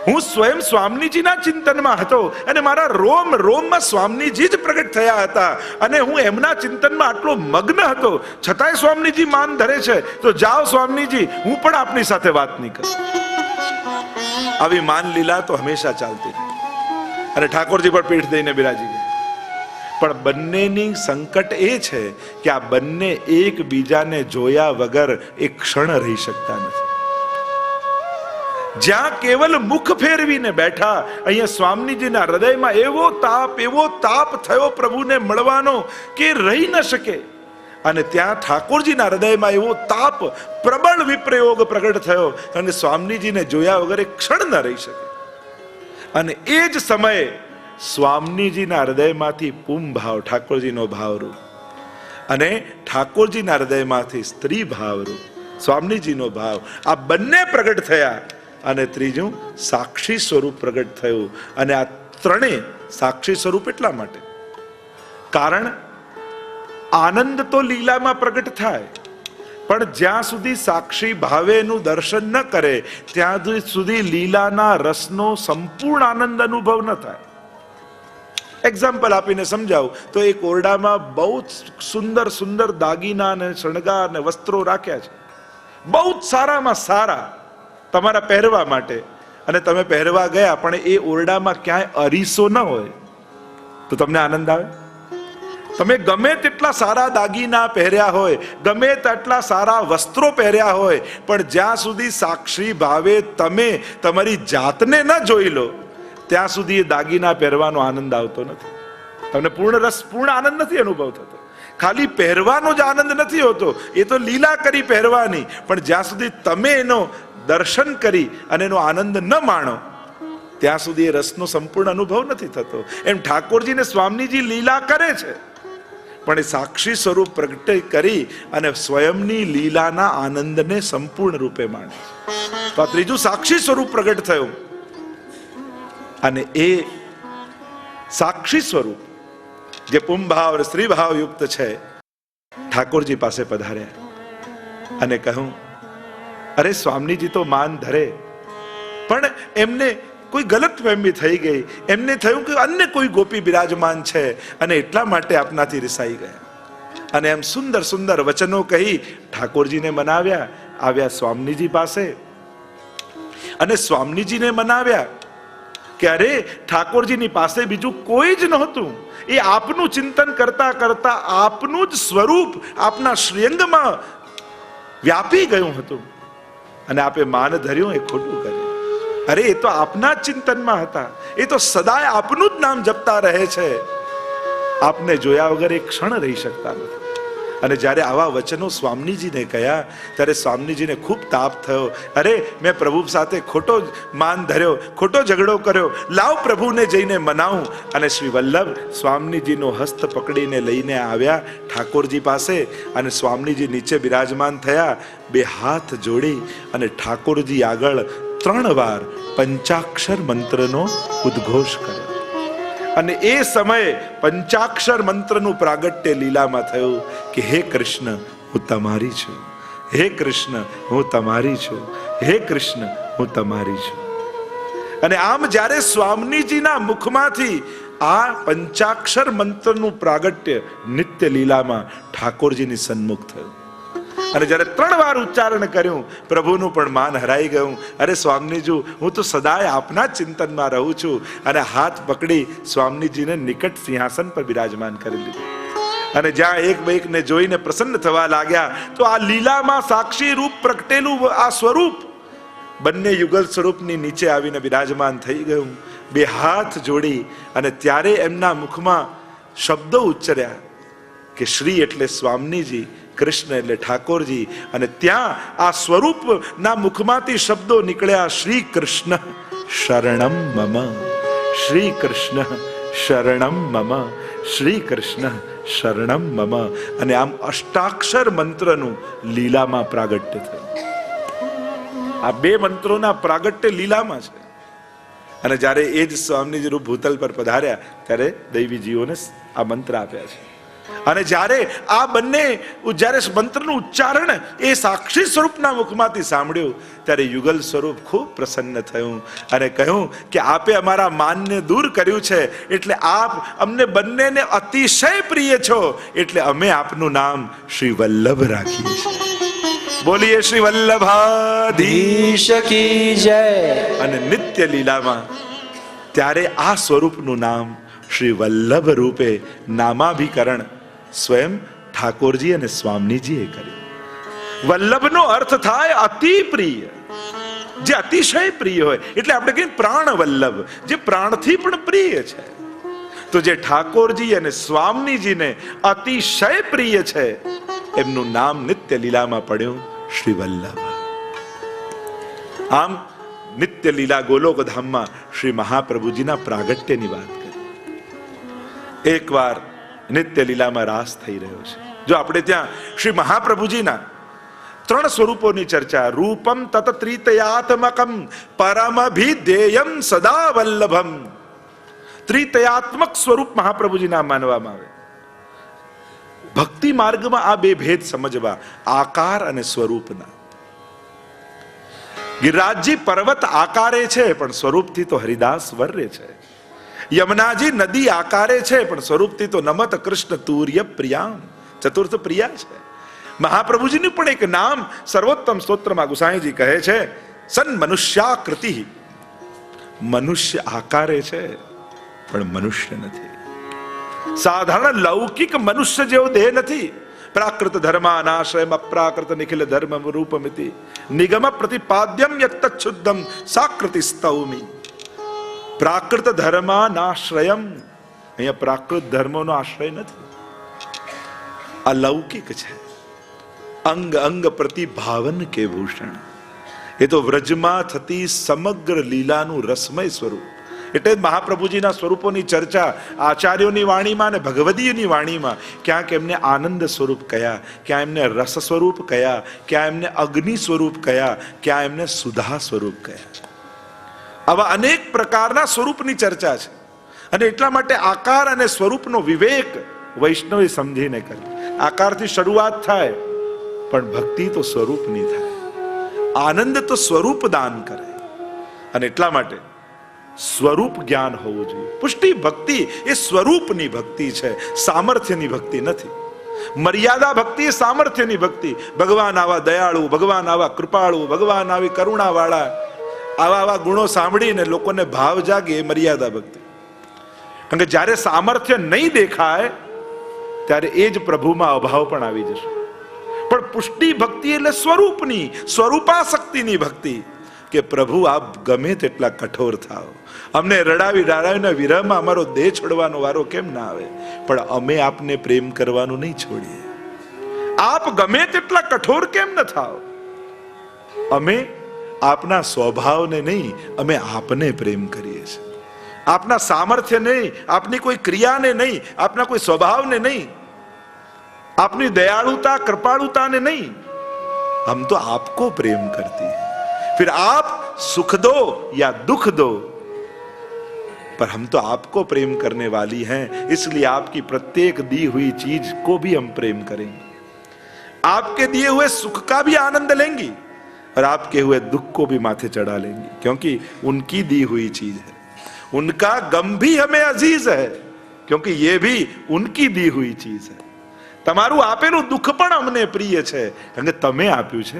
હું સ્વયં સ્વામીજીના ચિંતનમાં હતો અને મારા રોમ રોમમાં સ્વામીજી જ પ્રગટ થયા હતા અને હું એમના ચિંતનમાં આટલો મગ્ન હતો, છતાંય સ્વામીજી માન ધરે છે, તો જાઓ સ્વામીજી, હું પણ આપની સાથે વાત નહીં કરું. આવી માન લીલા તો હંમેશા ચાલતી અને ઠાકોરજી પણ પીઠ દઈને બિરાજી ગયા. પણ બંનેની સંકટ એ છે કે આ બંને એકબીજાને જોયા વગર એક ક્ષણ રહી શકતા નથી. જ્યાં કેવલ મુખ ફેરવીને બેઠા, અહીંયા સ્વામીજીના હૃદયમાં એવો તાપ થયો પ્રભુને મળવાનો કે રહી ન શકે. અને ત્યાં ઠાકોરજીના હૃદયમાં એવો તાપ, પ્રબળ વિપ્રયોગ પ્રગટ થયો, કારણ કે સ્વામીજીને જોયા વગર એક ક્ષણ ન રહી શકે. અને એ જ સમયે સ્વામીજીના હૃદયમાંથી પુમ ભાવ, ઠાકોરજીનો ભાવરૂપ, અને ઠાકોરજીના હૃદયમાંથી સ્ત્રી ભાવરૂપ, સ્વામીજીનો ભાવ, આ બંને પ્રગટ થયા. અને ત્રીજું સાક્ષી સ્વરૂપ પ્રગટ થયું. અને આ ત્રણેય સાક્ષી સ્વરૂપ એટલા માટે, કારણ આનંદ તો લીલામાં પ્રગટ થાય, પણ જ્યાં સુધી સાક્ષી ભાવે એનું દર્શન ન કરે ત્યાં સુધી લીલાના રસનો સંપૂર્ણ આનંદ અનુભવ ન થાય. એક્ઝામ્પલ આપીને સમજાવું તો, એક ઓરડામાં બહુ સુંદર સુંદર દાગીના અને શણગાર અને વસ્ત્રો રાખ્યા છે, બહુ સારામાં સારા તમારા પહેરવા માટે, અને તમે પહેરવા ગયા પણ એ ઓરડામાં ક્યાંય અરીસો ન હોય તો તમને આનંદ આવે? તમે ગમે તેટલા સારા દાગીના પહેર્યા હોય, ગમે તેટલા સારા વસ્ત્રો પહેર્યા હોય, પણ જ્યાં સુધી સાક્ષી ભાવે તમે તમારી જાતને ન જોઈ લો ત્યાં સુધી એ દાગીના પહેરવાનો આનંદ આવતો નથી. તમને પૂર્ણ રસ, પૂર્ણ આનંદ નથી અનુભવ થતો. ખાલી પહેરવાનો જ આનંદ નથી હોતો, એ તો લીલા કરી પહેરવાની, પણ જ્યાં સુધી તમે એનો દર્શન કરી અને એનો આનંદ ન માણો ત્યાં સુધી એ રસનો સંપૂર્ણ અનુભવ નથી થતો. એમ ઠાકોરજીને સ્વામીજી લીલા કરે છે, પણ એ સાક્ષી સ્વરૂપ પ્રગટ કરી અને સ્વયંની લીલાના આનંદને સંપૂર્ણ રૂપે માણે છે. તો આ ત્રીજું સાક્ષી સ્વરૂપ પ્રગટ થયું. અને એ સાક્ષી સ્વરૂપ જે પુંભાવ અને સ્ત્રી ભાવ યુક્ત છે, ઠાકોરજી પાસે પધાર્યા અને કહ્યું, અરે સ્વામીજી તો માન ધરે, પણ એમને કોઈ ગલત ફહેમી થઈ ગઈ. એમને થયું કે અન્ય કોઈ ગોપી બિરાજમાન છે અને એટલા માટે આપનાથી રિસાઈ ગયા. અને એમ સુંદર સુંદર વચનો કહી ઠાકોરજીને મનાવ્યા. આવ્યા સ્વામીજી પાસે અને સ્વામીજીને મનાવ્યા કે અરે ઠાકોરજીની પાસે બીજું કોઈ જ નહોતું. એ આપનું ચિંતન કરતા કરતા આપનું જ સ્વરૂપ આપના શ્રીઅંગમાં વ્યાપી ગયું હતું, અને આપે માન ધર્યું એ ખોટું કર્યું. અરે એ તો આપના જ ચિંતનમાં હતા, એ તો સદાય આપનું જ નામ જપતા રહે છે, આપને જોયા વગર એક ક્ષણ રહી શકતા નથી. અને જ્યારે આવા વચનો સ્વામીજીને કહ્યા ત્યારે સ્વામીજીને ખૂબ તાપ થયો. અરે મેં પ્રભુ સાથે ખોટો માન ધર્યો, ખોટો ઝઘડો કર્યો, લાવ પ્રભુને જઈને મનાવું. અને શ્રી વલ્લભ સ્વામીજીનો હસ્ત પકડીને લઈને આવ્યા ઠાકોરજી પાસે, અને સ્વામીજી નીચે બિરાજમાન થયા. બે હાથ જોડી અને ઠાકોરજી આગળ 3 વાર પંચાક્ષર મંત્રનો ઉદ્ઘોષ કર્યો. અને એ સમયે પંચાક્ષર મંત્રનું પ્રાગટ્ય લીલામાં થયું કે હે કૃષ્ણ હું તમારી છું, હે કૃષ્ણ હું તમારી છું, હે કૃષ્ણ હું તમારી છું. અને આમ જ્યારે સ્વામીજીના મુખમાંથી આ પંચાક્ષર મંત્રનું પ્રાગટ્ય નિત્ય લીલામાં ઠાકોરજીની સન્મુખ થયું. અને જ્યારે 3 વાર ઉચ્ચારણ કર્યું, પ્રભુનું પણ માન હરાઈ ગયું. અરે સ્વામીજી, હું તો સદાય આપના ચિંતનમાં રહું છું. અને હાથ પકડી સ્વામીજીને નિકટ સિંહાસન પર બિરાજમાન કરી લીધું. અને જ્યાં એક બેકને જોઈને પ્રસન્ન થવા લાગ્યા, તો આ લીલામાં સાક્ષી રૂપ પ્રગટેલું આ સ્વરૂપ બંને યુગલ સ્વરૂપની નીચે આવીને બિરાજમાન થઈ ગયું. બે હાથ જોડી અને ત્યારે એમના મુખમાં શબ્દો ઉચ્ચર્યા કે શ્રી એટલે સ્વામીજી, કૃષ્ણ એટલે ઠાકોરજી. અને ત્યાં આ સ્વરૂપના મુખમાંથી શબ્દો નીકળ્યા, શ્રી કૃષ્ણ શરણમ મમ, શ્રી કૃષ્ણ શરણમ મમ, શ્રી કૃષ્ણ શરણમ મમ. અને આમ અષ્ટાક્ષર મંત્રનું લીલામાં પ્રાગટ્ય થયું. આ 2 મંત્રોના પ્રાગટ્ય લીલામાં છે. અને જ્યારે એ જ સ્વામીજી રૂપ ભૂતલ પર પધાર્યા ત્યારે દૈવી જીવોને આ મંત્ર આપ્યા છે. અને જ્યારે આ બંને જ્યારે મંત્રનું ઉચ્ચારણ એ સાક્ષી સ્વરૂપના મુખમાંથી સાંભળ્યું ત્યારે યુગલ સ્વરૂપ ખૂબ પ્રસન્ન થયું અને કહ્યું કે આપે અમારા માનને દૂર કર્યું છે, એટલે આપ અમને બંનેને અતિશય પ્રિય છો, એટલે અમે આપનું નામ શ્રી વલ્લભ રાખીએ છીએ. બોલીએ શ્રી વલ્લભાધીશ કી જય. અને નિત્ય લીલામાં ત્યારે આ સ્વરૂપનું નામ શ્રી વલ્લભ રૂપે નામાભિકરણ સ્વયં ઠાકોરજી અને સ્વામીજીએ કર્યું. વલ્લભનો અર્થ થાય અતિ પ્રિય, જે અતિશય પ્રિય હોય. એટલે આપણે કહીએ પ્રાણ વલ્લભ, જે પ્રાણથી પણ પ્રિય છે. તો જે ઠાકોરજી અને સ્વામીજીને અતિશય પ્રિય છે એમનું નામ નિત્ય લીલામાં પડ્યું શ્રી વલ્લભ. આમ નિત્ય લીલા ગોલોક ધામમાં શ્રી મહાપ્રભુજીના પ્રાગટ્યની વાત કરી. એકવાર નિત્ય લીલામાં રાસ થઈ રહ્યો છે. જો આપણે ત્યાં શ્રી મહાપ્રભુજીના 3 સ્વરૂપોની ચર્ચા, રૂપમ તત ત્રિતયાત્મકમ પરમભિધેયમ સદા વલ્લભમ. ત્રિતયાત્મક સ્વરૂપ મહાપ્રભુજીના માનવામાં આવે. ભક્તિ માર્ગમાં આ 2 ભેદ સમજવા, આકાર અને સ્વરૂપના. ગિરિરાજજી પર્વત આકારે છે પણ સ્વરૂપથી તો હરિદાસ વર્રે છે. યમુનાજી નદી આકારે છે પણ સ્વરૂપથી તો નમત કૃષ્ણ તુર્ય પ્રિયામ, ચતુર્થ પ્રિયા છે. મહાપ્રભુજીનું પણ એક નામ સર્વોત્તમ સ્તોત્રમાં ગુસાઈજી કહે છે, સન મનુષ્યાકૃતિ. મનુષ્ય આકારે છે પણ મનુષ્ય નથી. સાધારણ લૌકિક મનુષ્ય જેવો દેહ નથી. પ્રાકૃત ધર્માનાશ્રયમ અપ્રાકૃત નિખિલ ધર્મ રૂપમિતિ નિગમ પ્રતિપાદ્યમ યત્તચ્છુદ્ધમ સાકૃતિ સ્તૌમિ. પ્રાકૃત ધર્માનાશ્રયમ, અહીંયા પ્રાકૃત ધર્મોનો આશ્રય નથી, અલૌકિક છે. અંગ અંગ પ્રતિભાવન કે ભૂષણ. એ તો વ્રજમાં થતી સમગ્ર લીલાનું રસમય સ્વરૂપ. એટલે મહાપ્રભુજીના સ્વરૂપોની ચર્ચા આચાર્યોની વાણીમાં અને ભગવદીયની વાણીમાં ક્યાંક એમને આનંદ સ્વરૂપ કયા, ક્યાં એમને રસ સ્વરૂપ કયા, ક્યાં એમને અગ્નિ સ્વરૂપ કયા, ક્યાં એમને સુધા સ્વરૂપ કયા. આવા અનેક પ્રકારના સ્વરૂપની ચર્ચા છે. અને એટલા માટે આકાર અને સ્વરૂપનો વિવેક વૈષ્ણવે સમજીને કરે. આકારથી શરૂઆત થાય પણ ભક્તિ તો સ્વરૂપની થાય. આનંદ તો સ્વરૂપ દાન કરે. અને એટલા માટે સ્વરૂપ જ્ઞાન હોવું જોઈએ. પુષ્ટિ ભક્તિ એ સ્વરૂપની ભક્તિ છે, સામર્થ્યની ભક્તિ નથી. મર્યાદા ભક્તિ એ સામર્થ્યની ભક્તિ. ભગવાન આવા દયાળુ, ભગવાન આવા કૃપાળુ, ભગવાન આવી કરુણાવાળા, આવા ગુણો સાંભળીને લોકોને ભાવ જાગે એ મર્યાદા ભક્તિ. કારણ કે જ્યારે સામર્થ્ય નહીં દેખાય ત્યારે એ જ પ્રભુમાં અભાવ પણ આવી જશે. પણ પુષ્ટિ ભક્તિ એટલે સ્વરૂપની, સ્વરૂપાસક્તિની ભક્તિ. કે પ્રભુ આપ ગમે તેટલા કઠોર થાઓ, અમને રડાવીને વિરહમાં અમારો દેહ છોડવાનો વારો કેમ ના આવે, પણ અમે આપને પ્રેમ કરવાનું નહીં છોડીએ. આપ ગમે તેટલા કઠોર કેમ ન થાઓ, અમે આપના સ્વભાવને નહીં, અમે આપને પ્રેમ કરીએ છીએ. આપના સામર્થ્ય નહીં, આપની કોઈ ક્રિયાને નહીં, આપના કોઈ સ્વભાવને નહીં, આપની દયાળુતા कृपालुताने नहीं, हम तो आपको प्रेम करती है. फिर आप सुख दो या दुख दो, पर हम तो आपको प्रेम करने वाली हैं, इसलिए आपकी प्रत्येक दी हुई चीज को भी हम प्रेम करेंगे. आपके दिए हुए सुख का भी आनंद लेंगी और आपके हुए दुख को भी माथे चढ़ा लेंगी, क्योंकि उनकी दी हुई चीज है. उनका गम भी हमें अजीज है, क्योंकि ये भी उनकी दी हुई चीज है. તમારું આપેલું દુઃખ પણ અમને પ્રિય છે, કારણ કે તમે આપ્યું છે.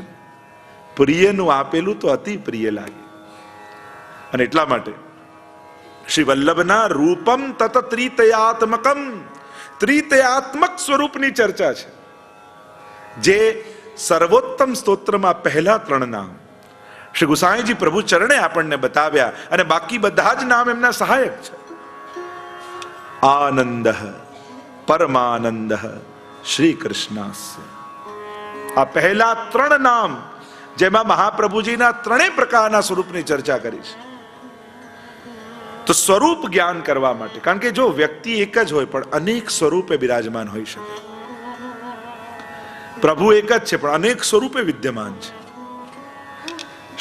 પ્રિયનું આપેલું તો અતિ પ્રિય લાગે. અને એટલા માટે શ્રી વલ્લભના રૂપમ તત ત્રિતયાત્મકમ, ત્રિતયાત્મક સ્વરૂપની ચર્ચા છે. જે સર્વોત્તમ સ્તોત્રમાં પહેલા 3 નામ શ્રી ગુસાઈજી પ્રભુ ચરણે આપણને બતાવ્યા, અને બાકી બધા જ નામ એમના સહાયક છે. આનંદ, પરમાનંદ, શ્રી કૃષ્ણાસ્ય. આ પહેલા 3 નામ જેમાં મહાપ્રભુજીના 3 પ્રકારના સ્વરૂપની ચર્ચા કરી છે. તો સ્વરૂપ જ્ઞાન કરવા માટે, કારણ કે જો વ્યક્તિ એક જ હોય પણ અનેક સ્વરૂપે બિરાજમાન હોઈ શકે. પ્રભુ એક જ છે પણ અનેક સ્વરૂપે વિદ્યમાન છે.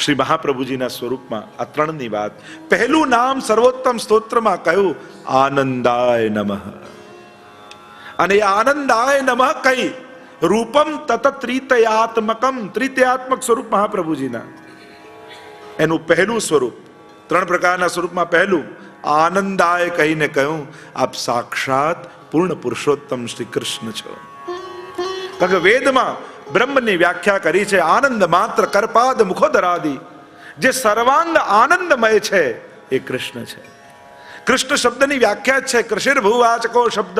શ્રી મહાપ્રભુજીના સ્વરૂપમાં આ 3ની વાત. પહેલું નામ સર્વોત્તમ સ્તોત્રમાં કહ્યું આનંદાય નમઃ. અને આનંદાય નમઃ કઈ રૂપમ તત ત્રિતયાત્મકમ, ત્રિતયાત્મક સ્વરૂપ મહાપ્રભુજીના. એનું પહેલું સ્વરૂપ, 3 પ્રકારના સ્વરૂપમાં પહેલું આનંદાય કહીને કહ્યું આપ સાક્ષાત પૂર્ણ પુરુષોત્તમ શ્રી કૃષ્ણ છો. કારણ કે વેદમાં બ્રહ્મની વ્યાખ્યા કરી છે આનંદ માત્ર કરપાદ મુખોદરાદિ. જે સર્વાંગ આનંદમય છે એ કૃષ્ણ છે. કૃષ્ણ શબ્દની વ્યાખ્યા છે કૃષિર્ભુવાચકો શબ્દ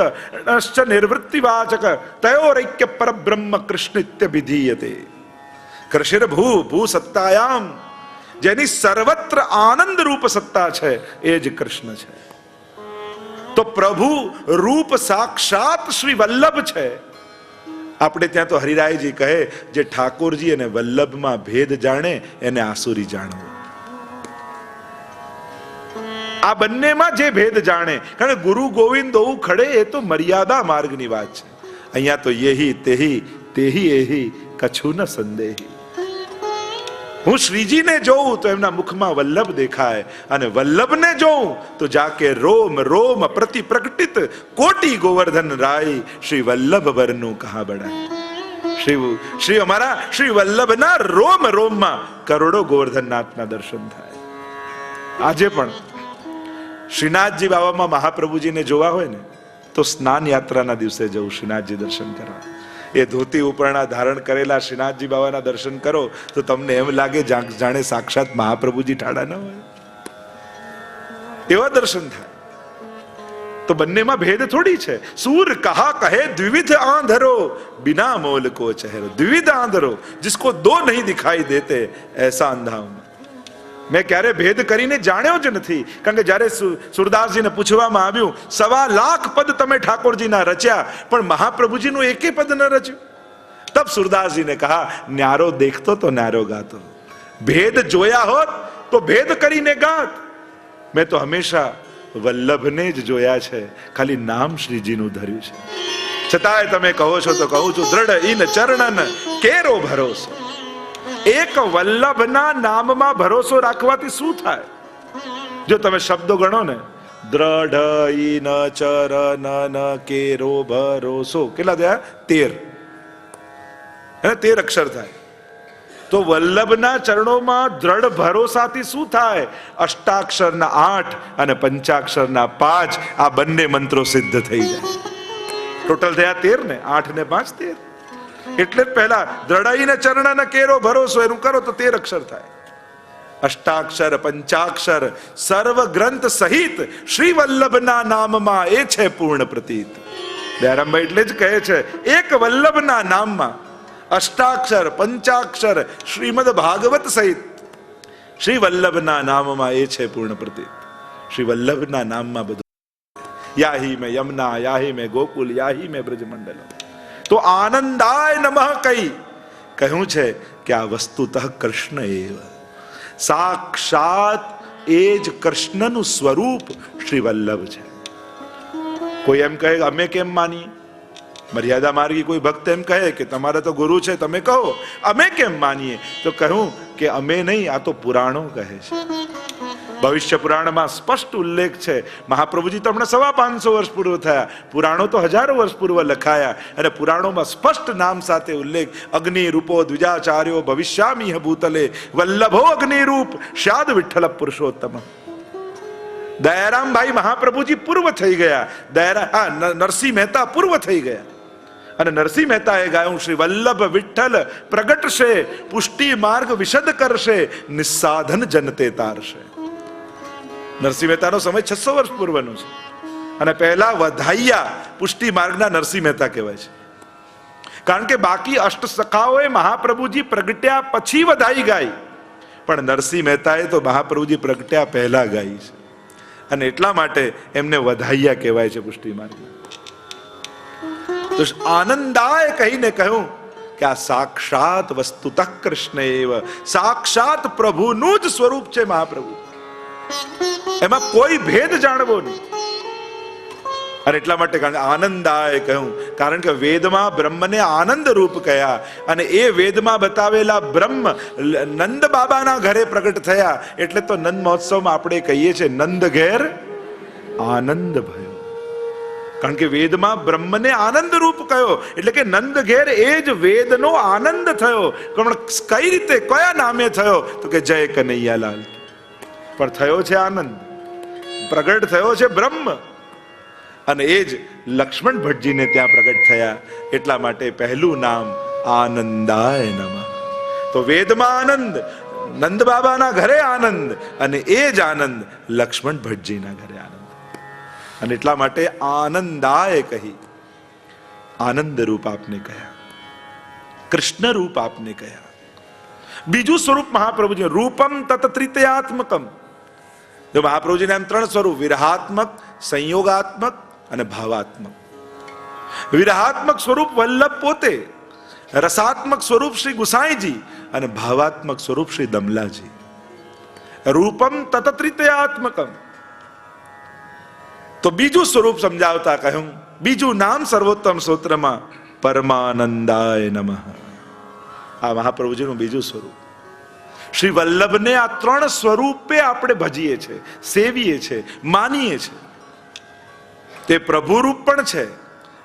નિર્વૃત્તિવાચક તયોરૈક્ય પરબ્રહ્મ કૃષ્ણિત્ય વિધીયતે. કૃષિર્ભૂ ભૂ સત્તાયામ, જેની સર્વત્ર આનંદ રૂપ સત્તા છે એ જ કૃષ્ણ છે. તો પ્રભુ રૂપ સાક્ષાત શ્રી વલ્લભ છે. આપણે ત્યાં તો હરિરાયજી કહે, જે ઠાકોરજી અને વલ્લભમાં ભેદ જાણે એને આસુરી જાણવો. આ બંનેમાં જે ભેદ જાણે, કારણ કે ગુરુ ગોવિંદ હોવું ખડે એ તો મર્યાદા માર્ગની વાત છે. અહીંયા તો યેહી તેહી તેહી એહી કછું ન સંદેહી. હું શ્રીજીને જોઉં તો એમના મુખમાં વલ્લભ દેખાય, અને વલ્લભને જોઉં તો જાકે રોમ રોમ પ્રતિ પ્રકટિત કોટી ગોવર્ધન રાય શ્રી વલ્લભ વરનું કહા બડાય. શ્રી અમારા શ્રી વલ્લભના રોમ રોમમાં કરોડો ગોવર્ધનનાથના દર્શન થાય. આજે પણ શ્રીનાથજી બાબામાં મહાપ્રભુજીને જોવા હોય ને તો સ્નાન યાત્રાના દિવસે જવું શ્રીનાથજી દર્શન કરવા. એ ધોતી ઉપરણા ધારણ કરેલા શ્રીનાથજી બાબાના દર્શન કરો તો તમને એમ લાગે જાણે સાક્ષાત મહાપ્રભુજી ઠાડા ન હોય, એવા દર્શન થાય. તો બંનેમાં ભેદ થોડી છે. સૂર કહા કહે દ્વિવિધ આંધરો બિના મોલ કો ચહેરો. દ્વિવિધ આંધરો जिसको दो नहीं दिखाई देते ऐसा अंधा हूं. મેં ક્યારે ભેદ કરીને જાણ્યો જ નથી. કારણ કે જ્યારે સુરદાસજીને પૂછવામાં આવ્યું, 1.25 લાખ પદ તમે ઠાકોરજીના રચ્યા પણ મહાપ્રભુજીનું એકે પદ ન રચ્યું. તબ સુરદાસજીને કહા, ન્યારો દેખતો તો ન્યારો ગાતો. ભેદ જોયા હોત તો ભેદ કરીને ગાત. મેં તો હંમેશા વલ્લભને જ જોયા છે, ખાલી નામ શ્રીજીનું ધર્યું છે. છતાંય તમે કહો છો તો કહું છું, દ્રઢ ઇન ચરણન કેરો ભરોસો. એક વલ્લભના નામમાં ભરોસો રાખવાથી શું થાય? જો તમે શબ્દો ગણો ને, દ્રઢ ઇન ચરણન કેરો ભરોસો, કેટલા થયા? 13. 13 અક્ષર થાય. તો વલ્લભના ચરણોમાં દ્રઢ ભરોસાથી શું થાય? અષ્ટાક્ષરના 8 અને પંચાક્ષરના 5 આ બંને મંત્રો સિદ્ધ થઈ જાય. ટોટલ થયા 13 ને, 8 ને 5 13. એટલે જ પહેલા દ્રઢઈને ચરણન કેરો ભરોસો એનું કરો તો 13 અક્ષર થાય. અષ્ટાક્ષર પંચાક્ષર સર્વ ગ્રંથ સહિત શ્રી વલ્લભના નામમાં એ છે પૂર્ણ પ્રતીત. દયારામભાઈ એટલે જ કહે છે, એક વલ્લભના નામમાં અષ્ટાક્ષર પંચાક્ષર શ્રીમદ ભાગવત સહિત શ્રી વલ્લભના નામમાં એ છે પૂર્ણ પ્રતીત. શ્રી વલ્લભના નામમાં બધું. યાહી મેં યમુના, યાહી મેં ગોકુલ, યાહી મેં બ્રજમંડલ. તો આનંદાય નમઃ કઈ કહ્યું છે કે આ વસ્તુતઃ કૃષ્ણ એવ. સાક્ષાત એ જ કૃષ્ણનું સ્વરૂપ શ્રી વલ્લભ છે. કોઈ એમ કહે અમે કેમ માનીએ? મર્યાદા માર્ગી કોઈ ભક્ત એમ કહે કે તમારા તો ગુરુ છે, તમે કહો અમે કેમ માનીએ? તો કહું કે અમે નહીં, આ તો પુરાણો કહે છે. ભવિષ્ય પુરાણમાં સ્પષ્ટ ઉલ્લેખ છે. મહાપ્રભુજી તો હમણાં 550 વર્ષ પૂર્વ થયા, પુરાણો તો હજારો વર્ષ પૂર્વ લખાયા, અને પુરાણોમાં સ્પષ્ટ નામ સાથે ઉલ્લેખ. અગ્નિ રૂપો દ્વિજાચાર્યો ભવિષ્યામિહ ભૂતલે વલ્લભો અગ્નિ રૂપ શ્યાદ વિઠ્ઠલ પુરુષોત્તમ. દયારામભાઈ મહાપ્રભુજી પૂર્વ થઈ ગયા. નરસિંહ મહેતા પૂર્વ થઈ ગયા, અને નરસિંહ મહેતાએ ગાયું, શ્રી વલ્લભ વિઠ્ઠલ પ્રગટશે, પુષ્ટિ માર્ગ વિશદ કરશે, નિસ્સાધન જનતે તારશે. નરસિંહ મહેતાનો સમય 600 વર્ષ પૂર્વનો છે, અને પહેલા વધાઈયા પુષ્ટિ માર્ગના નરસિંહ મહેતા કહેવાય છે. કારણ કે બાકી અષ્ટસખાઓએ મહાપ્રભુજી પ્રગટ્યા પછી વધાઈ ગાઈ, પણ નરસિંહ મહેતાએ તો મહાપ્રભુજી પ્રગટ્યા પહેલા ગાઈ છે, અને એટલા માટે એમને વધાઈયા કહેવાય છે પુષ્ટિ માર્ગના. તો આનંદાય કહીને કહ્યું કે આ સાક્ષાત વસ્તુતઃ કૃષ્ણ એવ. સાક્ષાત પ્રભુનું જ સ્વરૂપ છે મહાપ્રભુ, એમાં કોઈ ભેદ જાણવો નહીં. અને એટલા માટે આનંદાય કહ્યું, કારણ કે વેદમાં બ્રહ્મને આનંદ રૂપ કહ્યા, અને એ વેદમાં બતાવેલા બ્રહ્મ નંદ બાબાના ઘરે પ્રગટ થયા. એટલે તો નંદ મહોત્સવમાં આપણે કહીએ છીએ, નંદ ઘેર આનંદ ભયો. કારણ કે વેદમાં બ્રહ્મને આનંદ રૂપ કયો, એટલે કે નંદ ઘેર એ જ વેદનો આનંદ થયો. પણ કઈ રીતે, કયા નામે થયો? તો કે જય કનૈયાલાલ. પણ થયો છે આનંદ, પ્રગટ થયો છે બ્રહ્મ, અને એ જ લક્ષ્મણ ભટ્ટજીને ત્યાં પ્રગટ થયા. એટલા માટે પહેલું નામ આનંદાય નમઃ. તો વેદમાં આનંદ, નંદ બાબાના ઘરે આનંદ, અને એ જ આનંદ લક્ષ્મણ ભટ્ટજીના ઘરે આનંદ. અને એટલા માટે આનંદાય કહી, આનંદ રૂપ આપને કહ્યા, કૃષ્ણ રૂપ આપને કહ્યા. બીજું સ્વરૂપ મહાપ્રભુજી રૂપમ તત ત્રિતયાત્મકમ. જો મહાપ્રભુજીને એમ 3 સ્વરૂપ, વિરહાત્મક, સંયોગાત્મક અને ભાવાત્મક. વિરહાત્મક સ્વરૂપ વલ્લભ પોતે, રસાત્મક સ્વરૂપ શ્રી ગુસાઈજી અને ભાવાત્મક સ્વરૂપ શ્રી દમલાજી. રૂપમ તતત્રિતયાત્મકમ. તો બીજું સ્વરૂપ સમજાવતા કહ્યું, બીજું નામ સર્વોત્તમ સ્તોત્રમાં પરમાનંદાય નમઃ. આ મહાપ્રભુજીનું બીજું સ્વરૂપ. શ્રી વલ્લભને આ ત્રણ સ્વરૂપે આપણે ભજીએ છીએ, સેવીએ છીએ, માનીએ છીએ. તે પ્રભુરૂપ પણ છે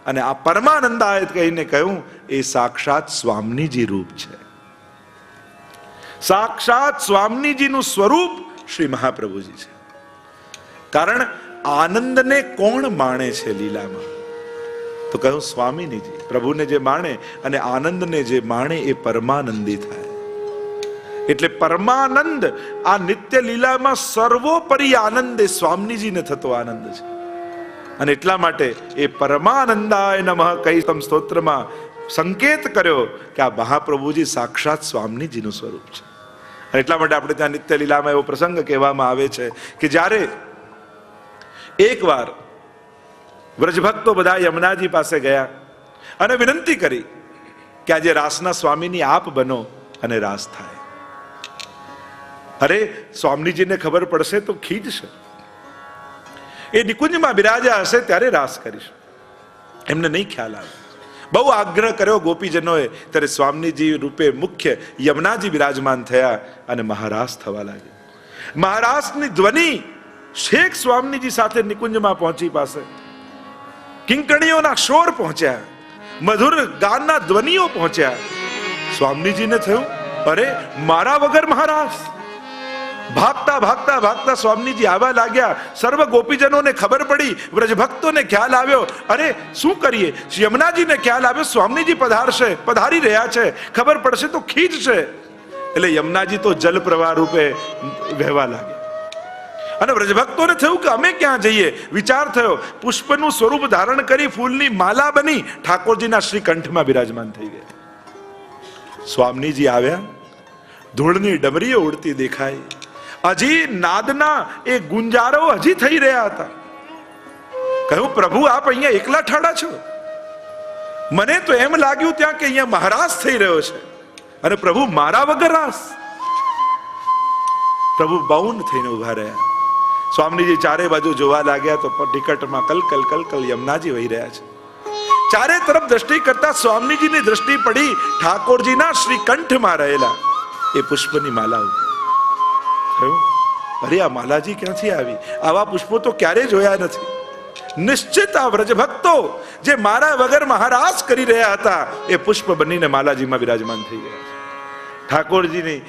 અને આ પરમાનંદાય કહીને કહ્યું એ સાક્ષાત સ્વામીજી રૂપ છે. સાક્ષાત સ્વામીજીનું સ્વરૂપ શ્રી મહાપ્રભુજી છે. કારણ આનંદને કોણ માણે છે લીલામાં? તો કહ્યું સ્વામીજી. પ્રભુને જે માણે અને આનંદને જે માણે એ પરમાનંદી થાય. એટલે પરમાનંદ આ નિત્ય લીલામાં સર્વોપરી આનંદ એ સ્વામીજીને થતો આનંદ છે. અને એટલા માટે એ પરમાનંદાય નમઃ કહી તમ સ્તોત્રમાં સંકેત કર્યો કે આ મહાપ્રભુજી સાક્ષાત સ્વામીજીનું સ્વરૂપ છે. અને એટલા માટે આપણે ત્યાં નિત્ય લીલામાં એવો પ્રસંગ કહેવામાં આવે છે કે જ્યારે એકવાર વ્રજભક્તો બધા યમુનાજી પાસે ગયા અને વિનંતી કરી કે આજે રાસના સ્વામીની આપ બનો અને રાસ થાય. અરે સ્વામીજીને ખબર પડશે તો ખીજશે. એ નિકુંજમાં બિરાજ્યા હશે ત્યારે રાસ કરીશું. એમને નહીં ખ્યાલ આવે. બહુ આગ્રહ કર્યો ગોપીજનોએ, ત્યારે સ્વામીજી રૂપે મુખ્ય યમુનાજી બિરાજમાન થયા અને મહારાસ થવા લાગ્યા. મહારાસની ધ્વનિ શેખ સ્વામીજી સાથે નિકુંજમાં પહોંચી પાસે કિંકણીઓના શોર પહોંચ્યા, મધુર ગાનના ધ્વનિઓ પહોંચ્યા. સ્વામીજીને થયું અરે મારા વગર મહારાસ. ભાગતા ભાગતા ભાગતા સ્વામીજી આવવા લાગ્યા. સર્વ ગોપીજનોને ખબર પડી, વ્રજભક્તોને ખ્યાલ આવ્યો, અરે શું કરીએ? યમુનાજીને ખ્યાલ આવ્યો સ્વામીજી પધારશે, પધારી રહ્યા છે, ખબર પડશે તો ખીજશે. એટલે યમુનાજી તો જલ પ્રવાહ રૂપે વહેવા લાગ્યા. અને વ્રજભક્તોને થયું કે અમે ક્યાં જઈએ? વિચાર થયો, પુષ્પનું સ્વરૂપ ધારણ કરી ફૂલની માલા બની ઠાકોરજીના શ્રી કંઠમાં બિરાજમાન થઈ ગયા. સ્વામીજી આવ્યા, ધૂળની ડમરીઓ ઉડતી દેખાઈ. હજી નાદના એ ગુંજારો હજી થઈ રહ્યા હતા. કહ્યું પ્રભુ આપ અહીંયા એકલા ઠાડા છો? મને તો એમ લાગ્યું ત્યાં કે અહીંયા મહારાસ થઈ રહ્યો છે અને પ્રભુ મારા વગર રાસ. પ્રભુ મૌન થઈને ઉભા રહ્યા. સ્વામીજી ચારે બાજુ જોવા લાગ્યા તો નિકટમાં કલકલ કલકલ યમુનાજી વહી રહ્યા છે. ચારે તરફ દ્રષ્ટિ કરતા સ્વામીજીની દ્રષ્ટિ પડી ઠાકોરજીના શ્રી કંઠમાં રહેલા એ પુષ્પની માલા ઉપર. અરે આ માલાજી ક્યાંથી આવી? આવા પુષ્પો તો ક્યારે જોયા નથી. નિશ્ચિત આ વ્રજભક્તો જે મારા વગર મહારાસ કરી રહ્યા હતા એ પુષ્પ બનીને માલાજીમાં બિરાજમાન થઈ ગયા. ઠાકોરજીની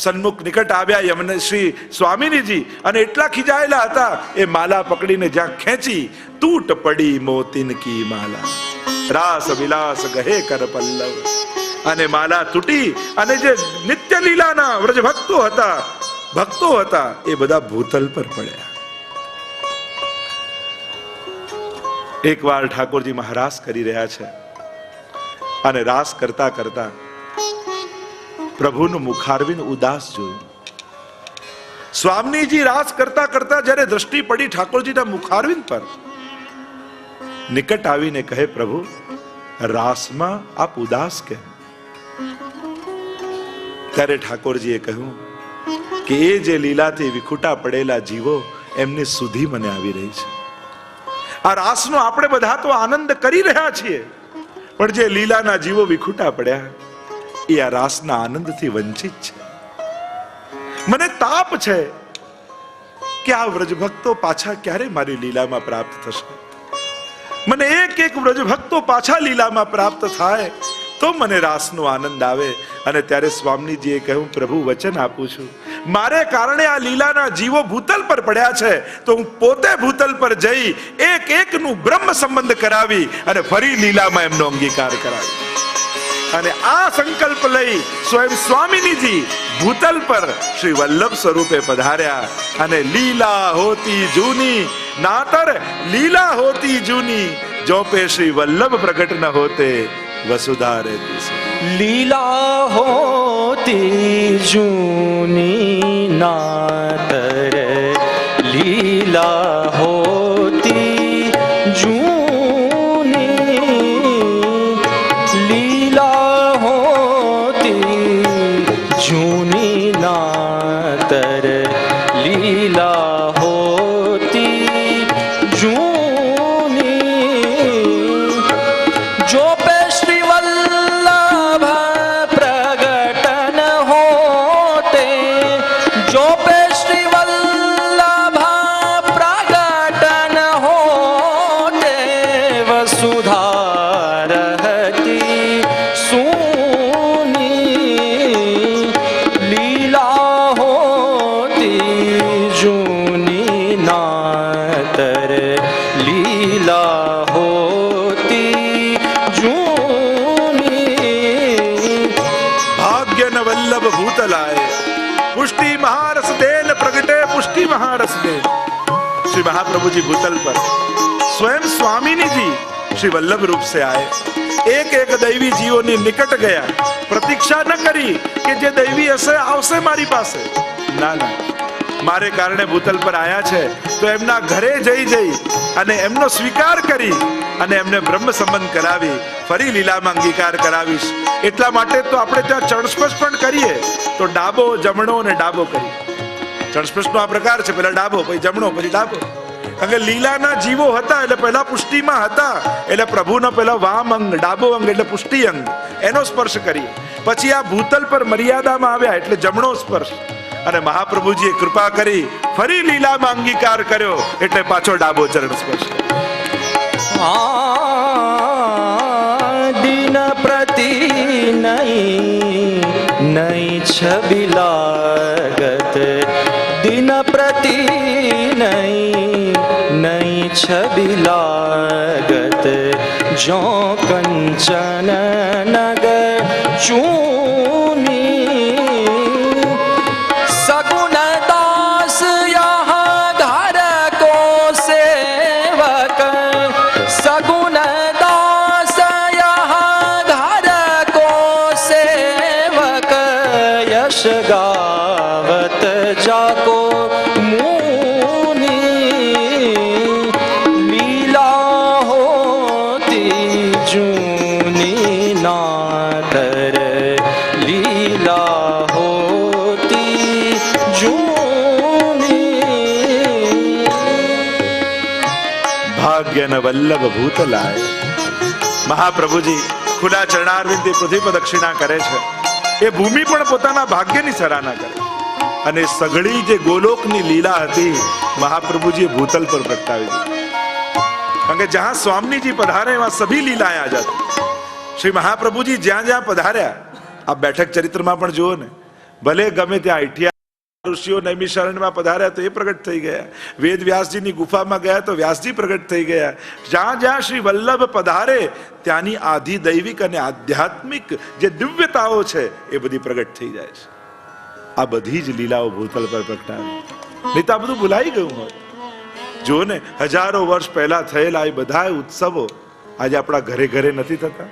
સન્મુખ નિકટ આવ્યા યમુના શ્રી સ્વામીજી અને એટલા ખીજાયેલા હતા એ માલા પકડીને જ્યાં ખેંચી તૂટ પડી મોતીન કી માલા, રાસ વિલાસ ગહે કર પલ્લવ. અને માલા તૂટી અને જે નિત્ય લીલાના વ્રજભક્તો હતા, ભક્તો હતા, એ બધા ભૂતલ પર પડ્યા. એકવાર ઠાકોરજી મહારાસ કરી રહ્યા છે અને રાસ કરતા કરતા પ્રભુનું મુખારવિંદ ઉદાસ જોયું. સ્વામીજી રાસ કરતા કરતા જ્યારે દ્રષ્ટિ પડી ઠાકોરજીના મુખારવિંદ પર, નિકટ આવીને કહે પ્રભુ રાસમાં આપ ઉદાસ કેમ? ત્યારે ઠાકોરજીએ કહ્યું કે એ જે લીલાથી વિખૂટા પડેલા જીવો એમની સુધી મને આવી રહી છે. આ રાસનો આપણે બધા તો આનંદ કરી રહ્યા છીએ, પણ જે લીલાના જીવો વિખૂટા પડ્યા એ આ રાસના આનંદથી વંચિત છે. મને તાપ છે કે આ વ્રજભક્તો પાછા ક્યારે મારી લીલામાં પ્રાપ્ત થશે. મને એક એક વ્રજભક્તો પાછા લીલામાં પ્રાપ્ત થાય તો મને રાસનો આનંદ આવે. અને ત્યારે સ્વામીજીએ કહ્યું પ્રભુ વચન આપું છું, મારે કારણે આ લીલાના જીવો ભૂતલ પર પડ્યા છે તો હું પોતે ભૂતલ પર જઈ એક એકનું બ્રહ્મ સંબંધ કરાવી અને ફરી લીલામાં એમનો અંગીકાર કરાવી. અને આ સંકલ્પ લઈ સ્વયં સ્વામીજી ભૂતલ પર શ્રી વલ્લભ સ્વરૂપે પધાર્યા. અને લીલા હોતી જૂની નાતર લીલા હોતી જૂની, જો પે શ્રી વલ્લભ પ્રગટ ન હોતે વસુધા રહેતી. લીલા હોતી જૂની નાતર લીલા હોતી જૂની, नातर लीला होती जूनी। भाग्य न वल्लभ भूतलाय पुष्टि महारस देन प्रगटे पुष्टि महारस देन। श्री महाप्रभु जी भूतल पर स्वयं स्वामिनी जी श्री वल्लभ रूप से आए। एक एक दैवी जीवों ने निकट गया, प्रतीक्षा न करी कि जे दैवी हसे आवશે મારી પાસે। ના ના, મારે કારણે ભૂતલ પર આયા છે તો એમના ઘરે જઈ અને એમનો સ્વીકાર કરી અને એમને બ્રહ્મ સંબંધ કરાવી ફરી લીલામાં અંગીકાર કરાવીશ। એટલા માટે તો આપણે ત્યાં ચણસ્પર્શ પણ કરીએ તો ડાબો જમણો ને ડાબો કરી। ચણસ્પર્શનો આ પ્રકાર છે, પહેલા ડાબો પછી જમણો પછી ડાબો। કારણ કે લીલાના જીવો હતા એટલે પહેલા પુષ્ટિમાં હતા એટલે પ્રભુનો પહેલા વામ અંગ ડાબો અંગ એટલે પુષ્ટિ અંગ એનો સ્પર્શ કરીએ, પછી આ ભૂતલ પર મર્યાદામાં આવ્યા એટલે જમણો સ્પર્શ, અને મહાપ્રભુજીએ કૃપા કરી ફરી લીલામાં અંગીકાર કર્યો એટલે પાછો ડાબો ચરણ સ્પર્શ दिन प्रति नई छवि लागत, दिन प्रति नई छवि लागत, जो कंचन नगर चूनी। सगुन दास यहाँ घर को सेवक, सगुन दास यहाँ घर को सेवक, यश गावत जाको मुनि। लीला होती जूनी नातर लीला होती जूनी। ભાગ્ય ન વલ્લભ ભૂતલાય। મહાપ્રભુજી ખુલ્લા ચરણારવિંદથી પૃથ્વી પર દક્ષિણા કરે છે, એ ભૂમિ પણ પોતાના ભાગ્યની સરાહના કરે, અને સઘળી જે ગોલોકની લીલા હતી મહાપ્રભુજીએ ભૂતલ પર પ્રગટાવી દીધી। કારણ કે જ્યાં સ્વામીજી પધારે એમાં સભી લીલાएं आ जाती। શ્રી મહાપ્રભુજી જ્યાં જ્યાં પધાર્યા, આ બેઠક ચરિત્રમાં પણ જુઓ ને, ભલે ગમે ત્યાં ઇઠિયા ઋષિઓ નૈમિષારણ્યમાં પધાર્યા તો એ પ્રગટ થઈ ગયા, વેદ વ્યાસજીની ગુફામાં ગયા તો વ્યાસજી પ્રગટ થઈ ગયા। જ્યાં જ્યાં શ્રી વલ્લભ પધારે ત્યાંની આધિ દૈવિક અને આધ્યાત્મિક જે દિવ્યતાઓ છે એ બધી પ્રગટ થઈ જાય છે। આ બધી જ લીલાઓ ભૂતલ પર પ્રગટાવી, નહીં તો આ બધું ભૂલાઈ ગયું હોય। જો ને હજારો વર્ષ પહેલા થયેલા એ બધા ઉત્સવો આજે આપણા ઘરે ઘરે નથી થતા।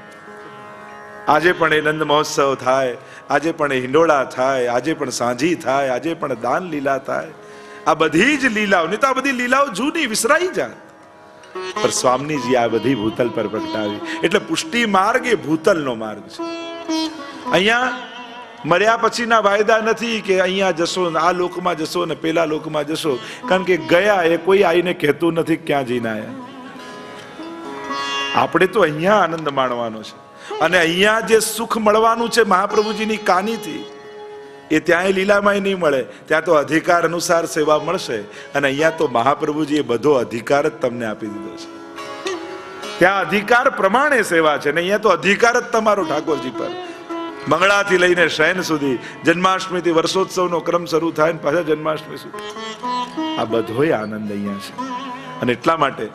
આજે પણ એ નંદ મહોત્સવ થાય, આજે પણ એ હિંડોળા થાય, આજે પણ સાંજી થાય, આજે પણ દાન લીલા થાય। આ બધી જ લીલાઓ, નહીં તો આ બધી લીલાઓ જૂની વિસરાઈ જાય, પર સ્વામીજી આ બધી ભૂતલ પર પ્રગટાવી। એટલે પુષ્ટિ માર્ગ એ ભૂતલનો માર્ગ છે। અહીંયા મર્યા પછીના વાયદા નથી કે અહીંયા જશો ને આ લોકમાં જશો ને પેલા લોકમાં જશો, કારણ કે ગયા એ કોઈ આવીને કહેતું નથી ક્યાં જઈને આયા। આપણે તો અહીંયા આનંદ માણવાનો છે, અને અહીંયા જે સુખ મળવાનું છે મહાપ્રભુજીની કાનીથી એ ત્યાં લીલામાં નહીં મળે। ત્યાં તો અધિકાર અનુસાર સેવા મળશે, અને અહીંયા તો મહાપ્રભુજીએ બધો અધિકાર જ તમને આપી દીધો છે। ત્યાં અધિકાર પ્રમાણે સેવા છે, ને અહીંયા તો અધિકાર જ તમારો ઠાકોરજી પર। મંગળાથી લઈને શયન સુધી, જન્માષ્ટમીથી વર્ષોત્સવનો ક્રમ શરૂ થાય ને પાછા જન્માષ્ટમી સુધી, આ બધોય આનંદ અહીંયા છે। અને એટલા માટે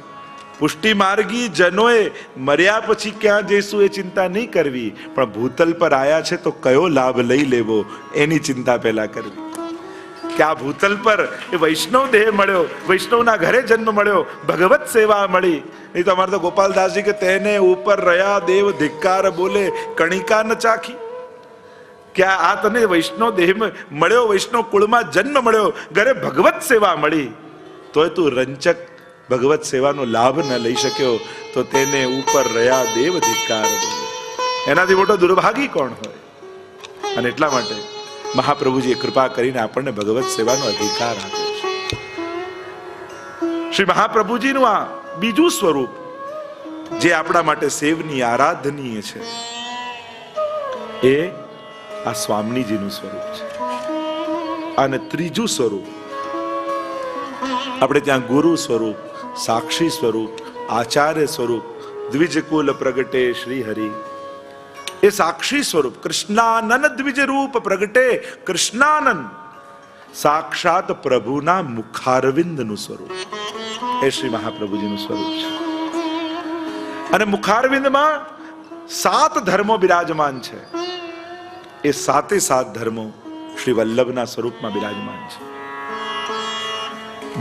પુષ્ટિ માર્ગી જનોએ મર્યા પછી ક્યાં જઈશું એ ચિંતા નહીં કરવી, પણ ભૂતલ પર આયા છે તો કયો લાભ લઈ લેવો એની ચિંતા પહેલા કરવી। કે આ ભૂતલ પર એ વૈષ્ણવ દેહ મળ્યો, વૈષ્ણવના ઘરે જન્મ મળ્યો, ભગવત સેવા મળી। નહીં તો અમારે તો ગોપાલદાસજી કે તેને ઉપર રહ્યા દેવ ધિક્કાર બોલે કણિકા ન ચાખી। કે આ તને વૈષ્ણવ દેહ મળ્યો, વૈષ્ણવ કુળમાં જન્મ મળ્યો, ઘરે ભગવત સેવા મળી, તોય તું રંચક ભગવત સેવાનો લાભ ન લઈ શક્યો તો તેને ઉપર રહ્યા દેવ ધિક્કાર બોલે। એનાથી મોટો દુર્ભાગી કોણ હોય? અને એટલા માટે મહાપ્રભુજીએ કૃપા કરીને આપણને ભગવત સેવાનો અધિકાર આપ્યો છે। શ્રી મહાપ્રભુજીનું આ બીજું સ્વરૂપ જે આપણા માટે સેવની આરાધનીય છે એ આ સ્વામીજીનું સ્વરૂપ છે। અને ત્રીજું સ્વરૂપ આપણે ત્યાં ગુરુ સ્વરૂપ, સાક્ષી સ્વરૂપ, આચાર્ય સ્વરૂપ, દ્વિજકુલ પ્રગટે શ્રી હરિ। એ સાક્ષી સ્વરૂપ કૃષ્ણાનંદ દ્વિજ રૂપ પ્રગટે કૃષ્ણાનંદ, સાક્ષાત પ્રભુના મુખારવિંદનું સ્વરૂપ એ શ્રી મહાપ્રભુજીનું સ્વરૂપ છે. અને મુખારવિંદમાં 7 ધર્મો બિરાજમાન છે. એ 7 ધર્મો શ્રી વલ્લભના સ્વરૂપમાં બિરાજમાન છે.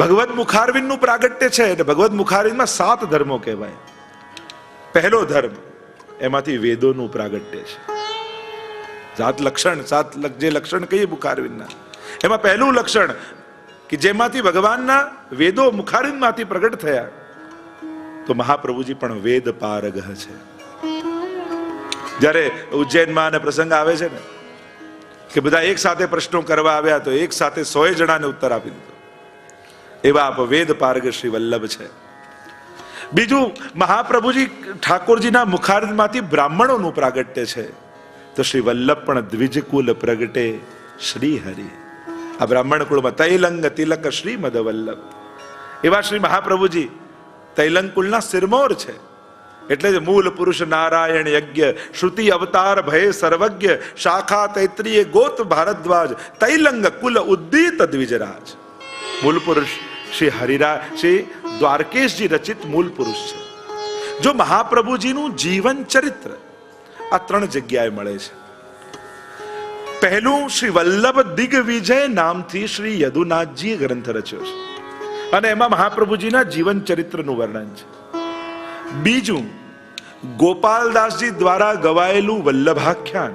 ભગવત મુખારવિંદનું પ્રાગટ્ય છે એટલે ભગવત મુખારવિંદમાં 7 ધર્મો કહેવાય. પહેલો ધર્મ એમાંથી વેદોનું પ્રાગટ્ય છે. 7 લક્ષણ, 7 જે લક્ષણ કહીએ મુખારવિંદના, એમાં પહેલું લક્ષણ કે જેમાંથી ભગવાનના વેદો મુખારવિંદમાંથી પ્રગટ થયા, તો મહાપ્રભુજી પણ વેદ પારગહ છે. જ્યારે ઉજ્જૈનમાં અને પ્રસંગ આવે છે ને કે બધા એક સાથે પ્રશ્નો કરવા આવ્યા તો એક સાથે 100 જણાને ઉત્તર આપી દીધો, એવા આપ વેદ પારગ શ્રી વલ્લભ છે. બીજું, મહાપ્રભુજી ઠાકોરજીના મુખારમાંથી બ્રાહ્મણોનું પ્રાગટ્ય છે, તો શ્રી વલ્લભ પણ દ્વિજકુલ પ્રગટે શ્રી હરિ. આ બ્રાહ્મણ કુળમાં તૈલંગ તિલક શ્રીમદ વલ્લભ, એવા શ્રી મહાપ્રભુજી તૈલંગ કુળના સિરમોર છે. એટલે જ મૂળ પુરુષ નારાયણ યજ્ઞ, શ્રુતિ અવતાર ભય સર્વજ્ઞ, શાખા તૈત્રીય ગોત ભારદ્વાજ, તૈલંગ કુલ ઉદ્દીત દ્વિજરાજ. મૂળ પુરુષ શ્રી શ્રી દ્વારકેશજી રચિત મૂળ પુરુષ છે. જો મહાપ્રભુજીનું જીવન ચરિત્ર આ 3 જગ્યાએ મળે છે. પહેલું, શ્રી વલ્લભ દિગ્વિજય નામથી શ્રી યદુનાથજીએ ગ્રંથ રચ્યો છે અને એમાં મહાપ્રભુજીના જીવન ચરિત્રનું વર્ણન છે. બીજું, ગોપાલદાસજી દ્વારા ગવાયેલું વલ્લભાખ્યાન,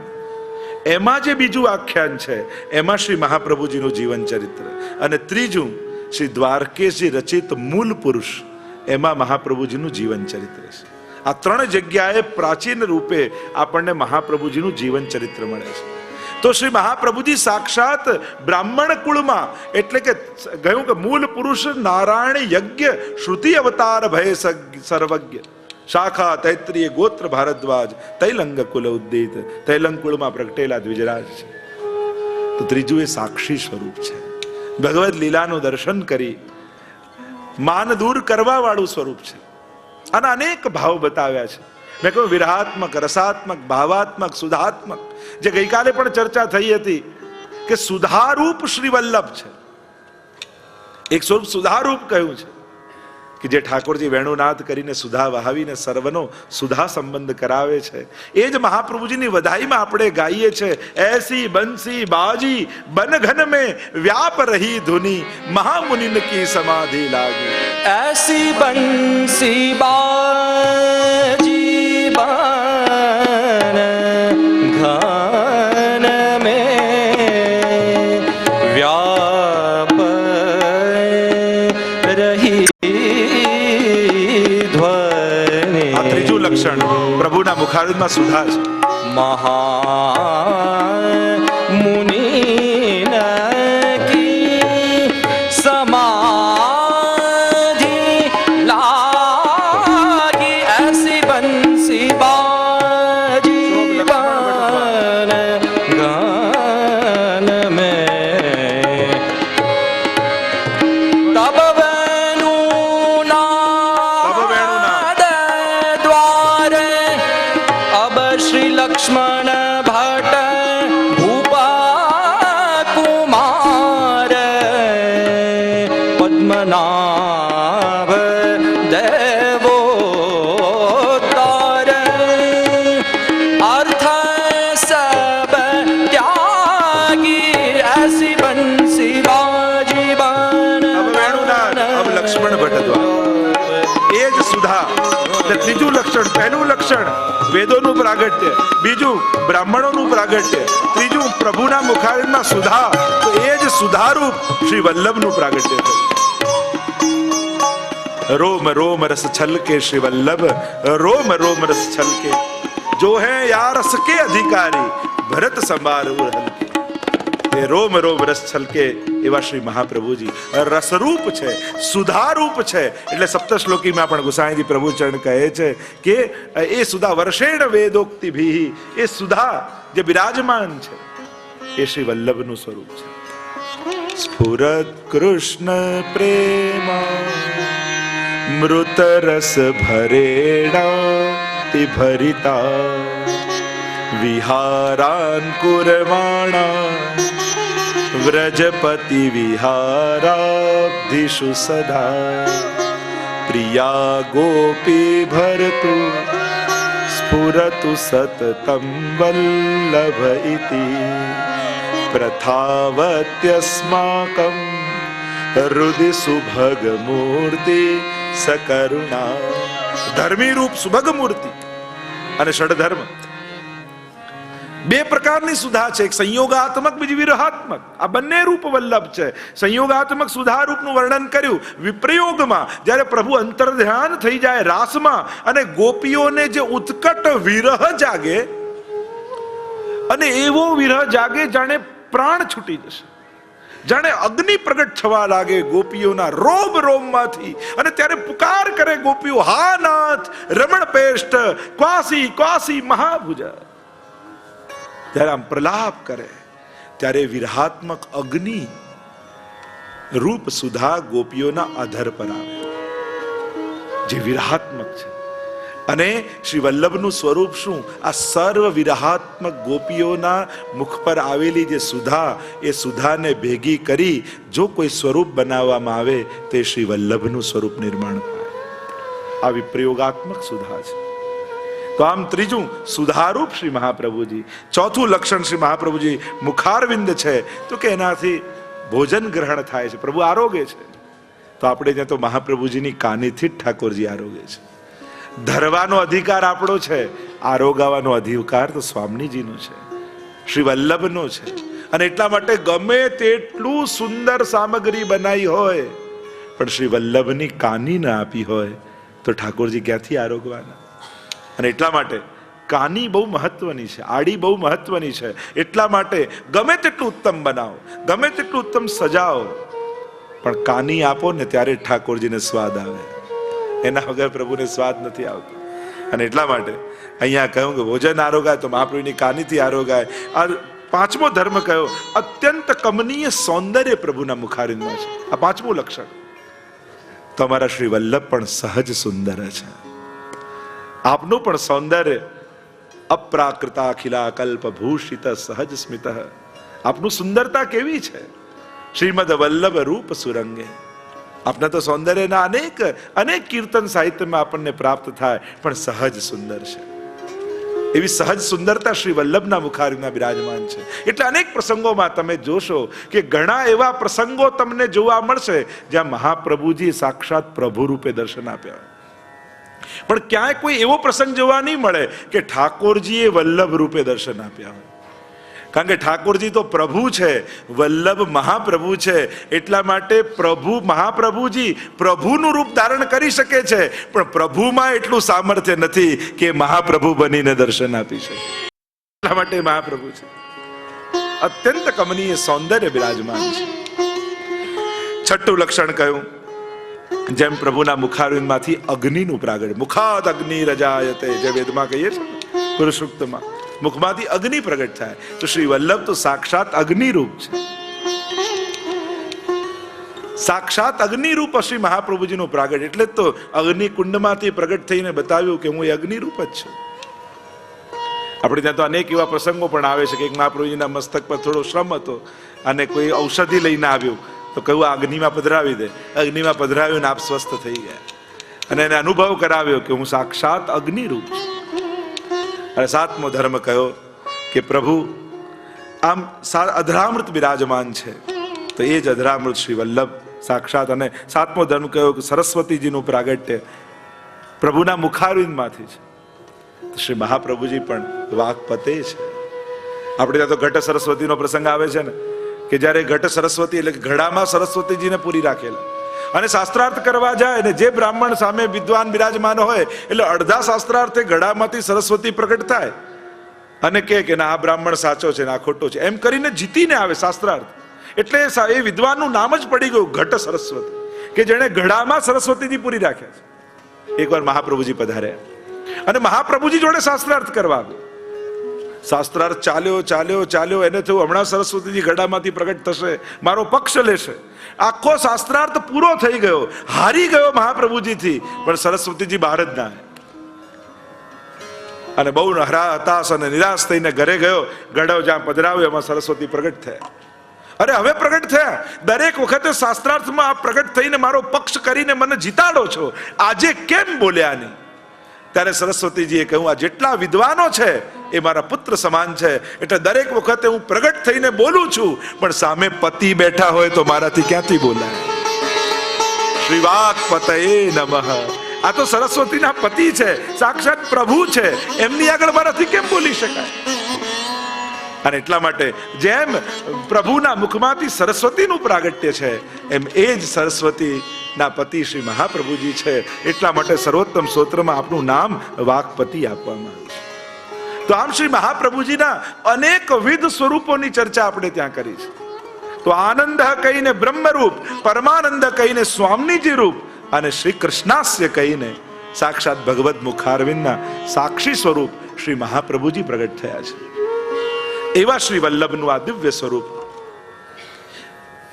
એમાં જે બીજું આખ્યાન છે એમાં શ્રી મહાપ્રભુજીનું જીવન ચરિત્ર. અને ત્રીજું, શ્રી દ્વારકેશજી રચિત મૂળ પુરુષ, એમાં મહાપ્રભુજીનું જીવન ચરિત્ર છે. આ 3 જગ્યાએ પ્રાચીન રૂપે આપણને મહાપ્રભુજીનું જીવન ચરિત્ર મળે છે. તો શ્રી મહાપ્રભુજી સાક્ષાત બ્રાહ્મણ કુળમાં, એટલે કે કહ્યું કે મૂળ પુરુષ નારાયણ યજ્ઞ, શ્રુતિ અવતાર ભય સર્વજ્ઞ, શાખા તૈત્રીય ગોત્ર ભારદ્વાજ, તૈલંગ કુલ ઉદ્દીત, તૈલંગ કુળમાં પ્રગટેલા દ્વિજરાજ છે. તો ત્રીજું એ સાક્ષી સ્વરૂપ છે. ભગવદ લીલાનું દર્શન કરી માન દૂર કરવા વાળું સ્વરૂપ છે. અને અનેક ભાવ બતાવ્યા છે. મેં કહ્યું વિરહાત્મક, રસાત્મક, ભાવાત્મક, સુધાત્મક. જે ગઈકાલે પણ ચર્ચા થઈ હતી કે સુધારૂપ શ્રી વલ્લભ છે. એક સ્વરૂપ સુધારૂપ કહ્યું છે કે જે ઠાકોરજી વેણુનાદ કરીને સુધા વહાવીને સર્વનો સુધા સંબંધ કરાવે છે. એ જ મહાપ્રભુજીની વધાઈમાં આપણે ગાઈએ છે, એસી બંસી બાજી બન ઘન में व्याप रही धुनी महामुनिन की समाधि लागी. ऐसी बंसी बाजी बन घन में व्याप रही ધ્વનિ. આ ત્રીજું લક્ષણ પ્રભુના મુખારવિંદમાં સુધા છે. महामुनि की समाधि लागी. ऐसी बंसी बाजी बन गान में तब वेणुनाद द्वारे अब श्री लक्ष्मण भट्ट भूपा कुमार पद्मनाभ देवो तार अर्थ सब त्यागी. ऐसी बंसी बाजी बन. अब वेणुनाद, अब लक्ष्मण भट्ट द्वारा એ જ સુધા. ત્રીજું લક્ષણ, પહેલું લક્ષણ વેદોનું પ્રાગટ્ય, બીજું બ્રાહ્મણોનું પ્રાગટ્ય, ત્રીજું પ્રભુના મુખારવિંદમાં સુધા. તો એ જ સુધારૂપ શ્રી વલ્લભનું પ્રાગટ્ય છે. રોમ રોમ રસ છલકે શ્રી વલ્લભ, રોમ રોમ રસ છલકે, જો હે યા રસ કે અધિકારી, ભરત સંભાર હલકે. એ રોમ રોમ રસ છલકે એવા શ્રી મહાપ્રભુજી રસરૂપ છે, સુધારૂપ છે. એટલે સપ્તશ્લોકીમાં પણ ગુસાઈજી પ્રભુચરણ કહે છે કે એ સુધા વર્ષેણ વેદોક્તિ ભી, એ સુધા જે બિરાજમાન છે એ શ્રી વલ્લભનું સ્વરૂપ છે. સ્ફુરત કૃષ્ણ પ્રેમા મૃત રસ ભરેણા તે ભરિતા, વિહારાન કુરવાણા વ્રજપતિ વિહારાબ્ધિષુ સદા પ્રિયા ગોપી ભરતુ સ્ફુરતુ સતતમ વલ્લભ ઇતિ પ્રથાવત્યસ્માકં હૃદિ સુભગ મૂર્તિ સકરુણા. ધર્મી રૂપ સુભગ મૂર્તિ અને ષડધર્મ બે પ્રકારની સુધા છે. એક સંયોગાત્મક, બીજી વિરહાત્મક. આ બંને રૂપ વલ્લભ છે. સંયોગાત્મક સુધા રૂપનું વર્ણન કર્યું. વિપ્રયોગમાં જ્યારે પ્રભુ અંતર્ધ્યાન થઈ જાય રાસમાં અને ગોપીઓને જે ઉત્કટ વિરહ જાગે, અને એવો વિરહ જાગે જાણે પ્રાણ છૂટી જશે, જાણે અગ્નિ પ્રગટ થવા લાગે ગોપીઓના રોમ રોમમાંથી. અને ત્યારે પુકાર કરે ગોપીઓ, હા નાથ રમણ પેષ્ટ ક્વાસી ક્વાસી મહાભુજા. ત્યારે આમ પ્રલાપ કરે ત્યારે વિરહાત્મક અગ્નિ રૂપ સુધા ગોપીઓના અધર પર આવે, જે વિરહાત્મક છે. અને શ્રી વલ્લભનું સ્વરૂપ શું? આ સર્વ વિરહાત્મક ગોપીઓના મુખ પર આવેલી જે સુધા, એ સુધાને ભેગી કરી જો કોઈ સ્વરૂપ બનાવવામાં આવે તો એ શ્રી વલ્લભનું સ્વરૂપ નિર્માણ થાય. આ વિપ્રયોગાત્મક સુધા છે. તો આમ ત્રીજું સુધારૂપ શ્રી મહાપ્રભુજી. ચોથું લક્ષણ શ્રી મહાપ્રભુજી મુખારવિંદ છે, તો કે એનાથી ભોજન ગ્રહણ થાય છે, પ્રભુ આરોગે છે. તો આપણે ત્યાં તો મહાપ્રભુજીની કાનીથી જ ઠાકોરજી આરોગે છે. ધરવાનો અધિકાર આપણો છે, આરોગાવાનો અધિકાર તો સ્વામીજીનો છે, શ્રી વલ્લભનો છે. અને એટલા માટે ગમે તેટલું સુંદર સામગ્રી બનાવી હોય પણ શ્રી વલ્લભની કાની ના આપી હોય તો ઠાકોરજી ક્યાંથી આરોગવાના? અને એટલા માટે કાની બહુ મહત્વની છે, આડી બહુ મહત્વની છે. એટલા માટે ગમે તેટલું ઉત્તમ બનાવો, ગમે તેટલું ઉત્તમ સજાવો, પણ કાની આપો ને ત્યારે ઠાકોરજીને સ્વાદ આવે. એના વગર પ્રભુને સ્વાદ નથી આવતો. અને એટલા માટે અહીંયા કહ્યું કે ભોજન આરોગાય તો મહાપ્રભુની કાનીથી આરોગાય. આ પાંચમો ધર્મ કયો, અત્યંત કમનીય સૌંદર્ય પ્રભુના મુખારવિંદમાં છે. આ પાંચમું લક્ષણ. તમારા શ્રી વલ્લભ પણ સહજ સુંદર છે. આપનું પણ સૌંદર્ય અપ્રાકૃતા અખિલા કલ્પ ભૂષિત સહજ સ્મિત. આપનું સુંદરતા કેવી છે? શ્રીમદ વલ્લભ રૂપ સુરંગે. આપના તો સૌંદર્યના અનેક અનેક કીર્તન સાહિત્યમાં આપણને પ્રાપ્ત થાય, પણ સહજ સુંદર છે. એવી સહજ સુંદરતા શ્રી વલ્લભના મુખારવિંદમાં બિરાજમાન છે. એટલે અનેક પ્રસંગોમાં તમે જોશો કે ઘણા એવા પ્રસંગો તમને જોવા મળશે જ્યાં મહાપ્રભુજી સાક્ષાત પ્રભુ રૂપે દર્શન આપ્યા, પણ ક્યાંય કોઈ એવો પ્રસંગ જોવા નહીં મળે કે ઠાકોરજીએ વલ્લભ રૂપે દર્શન આપ્યા હોય. કારણ કે ઠાકોરજી તો પ્રભુ છે, વલ્લભ મહાપ્રભુ છે. એટલા માટે પ્રભુ મહાપ્રભુજી પ્રભુનું રૂપ ધારણ કરી શકે છે, પણ પ્રભુમાં એટલું સામર્થ્ય નથી કે મહાપ્રભુ બનીને દર્શન આપી શકે. એટલા માટે મહાપ્રભુ છે, અત્યંત કમનીય સૌંદર્ય બિરાજમાન છે. છઠ્ઠું લક્ષણ કયું, જેમ પ્રભુના મુખારવિંદમાંથી અગ્નિનું પ્રાગટ્ય, મુખાદ અગ્નિ રજાયતે, જે વેદમાં કહીએ છીએ પુરુષ સૂક્તમાં, મુખમાંથી અગ્નિ પ્રગટ થાય. તો શ્રી વલ્લભ તો સાક્ષાત અગ્નિ રૂપ છે. સાક્ષાત અગ્નિ રૂપ શ્રી મહાપ્રભુજીનું પ્રાગટ્ય. એટલે તો અગ્નિ કુંડમાંથી પ્રગટ થઈને બતાવ્યું કે હું એ અગ્નિ રૂપ જ છું. આપણે ત્યાં તો અનેક એવા પ્રસંગો પણ આવે છે કે એક મહાપ્રભુજીના મસ્તક પર થોડો શ્રમ હતો અને કોઈ ઔષધિ લઈને આવ્યું તો કહ્યું આ અગ્નિમાં પધરાવી દે. અગ્નિમાં પધરાવ્યું ને આપ સ્વસ્થ થઈ ગયા, અને એને અનુભવ કરાવ્યો કે હું સાક્ષાત અગ્નિ રૂપ છું. અને સાતમો ધર્મ કયો કે પ્રભુ આમ અધરામૃત બિરાજમાન છે, તો એ જ અધરામૃત શ્રી વલ્લભ સાક્ષાત. અને સાતમો ધર્મ કયો કે સરસ્વતીજીનું પ્રાગટ્ય પ્રભુના મુખારવિંદમાંથી છે. શ્રી મહાપ્રભુજી પણ વાક્પતે છે. આપણે ત્યાં તો ઘટ સરસ્વતીનો પ્રસંગ આવે છે ને, કે જ્યારે ઘટ સરસ્વતી એટલે ઘડામાં સરસ્વતીજીને પૂરી રાખેલા, અને શાસ્ત્રાર્થ કરવા જાય ને જે બ્રાહ્મણ સામે વિદ્વાન બિરાજમાન હોય એટલે અડધા શાસ્ત્રાર્થે ઘડામાંથી સરસ્વતી પ્રગટ થાય અને કે ના આ બ્રાહ્મણ સાચો છે ને આ ખોટો છે, એમ કરીને જીતીને આવે શાસ્ત્રાર્થ. એટલે એ વિદ્વાનનું નામ જ પડી ગયું ઘટ સરસ્વતી, કે જેણે ઘડામાં સરસ્વતીજી પૂરી રાખ્યા છે. એકવાર મહાપ્રભુજી પધાર્યા અને મહાપ્રભુજી જોડે શાસ્ત્રાર્થ કરવા આવ્યો. શાસ્ત્રાર્થ ચાલ્યો ચાલ્યો ચાલ્યો, એને થયું હમણાં સરસ્વતીજી ઘડામાંથી પ્રગટ થશે, મારો પક્ષ લેશે. આખો શાસ્ત્રાર્થ પૂરો થઈ ગયો, હારી ગયો મહાપ્રભુજીથી, પણ સરસ્વતીજી બહાર જ ના આવ્યા. અને બહુ હતાશ અને નિરાશ થઈને ઘરે ગયો. ગઢો જ્યાં પધરાવ્યો એમાં સરસ્વતી પ્રગટ થયા. અરે હવે પ્રગટ થયા, દરેક વખતે શાસ્ત્રાર્થમાં આપ પ્રગટ થઈને મારો પક્ષ કરીને મને જીતાડો છો, આજે કેમ બોલ્યા નહીં? ત્યારે સરસ્વતીજીએ કહ્યું, આ જેટલા વિદ્વાનો છે એ મારા પુત્ર સમાન છે, એટલે દરેક વખતે હું પ્રગટ થઈને બોલું છું, પણ સામે પતિ બેઠા હોય તો મારાથી ક્યાંથી બોલાય? શ્રી વાક્પતયે નમઃ. આ તો સરસ્વતીના પતિ છે, સાક્ષાત પ્રભુ છે, એમની આગળ મારાથી કેમ બોલી શકાય? અને એટલા માટે જેમ પ્રભુના મુખમાંથી સરસ્વતીનું પ્રાગટ્ય છે, એમ એ જ સરસ્વતીના પતિ શ્રી મહાપ્રભુજી છે. એટલા માટે સર્વોત્તમ સ્તોત્રમાં આપનું નામ વાક્પતિ આપવામાં આવ્યું છે. તો આમ શ્રી મહાપ્રભુજીના અનેકવિધ સ્વરૂપોની ચર્ચા આપણે ત્યાં કરી છે. તો આનંદ કહીને બ્રહ્મરૂપ, પરમાનંદ કહીને સ્વામીજી રૂપ, અને શ્રી કૃષ્ણાસ્ય કહીને સાક્ષાત ભગવદ મુખારવિંદના સાક્ષી સ્વરૂપ શ્રી મહાપ્રભુજી પ્રગટ થયા છે. એવા શ્રી વલ્લભનું આ દિવ્ય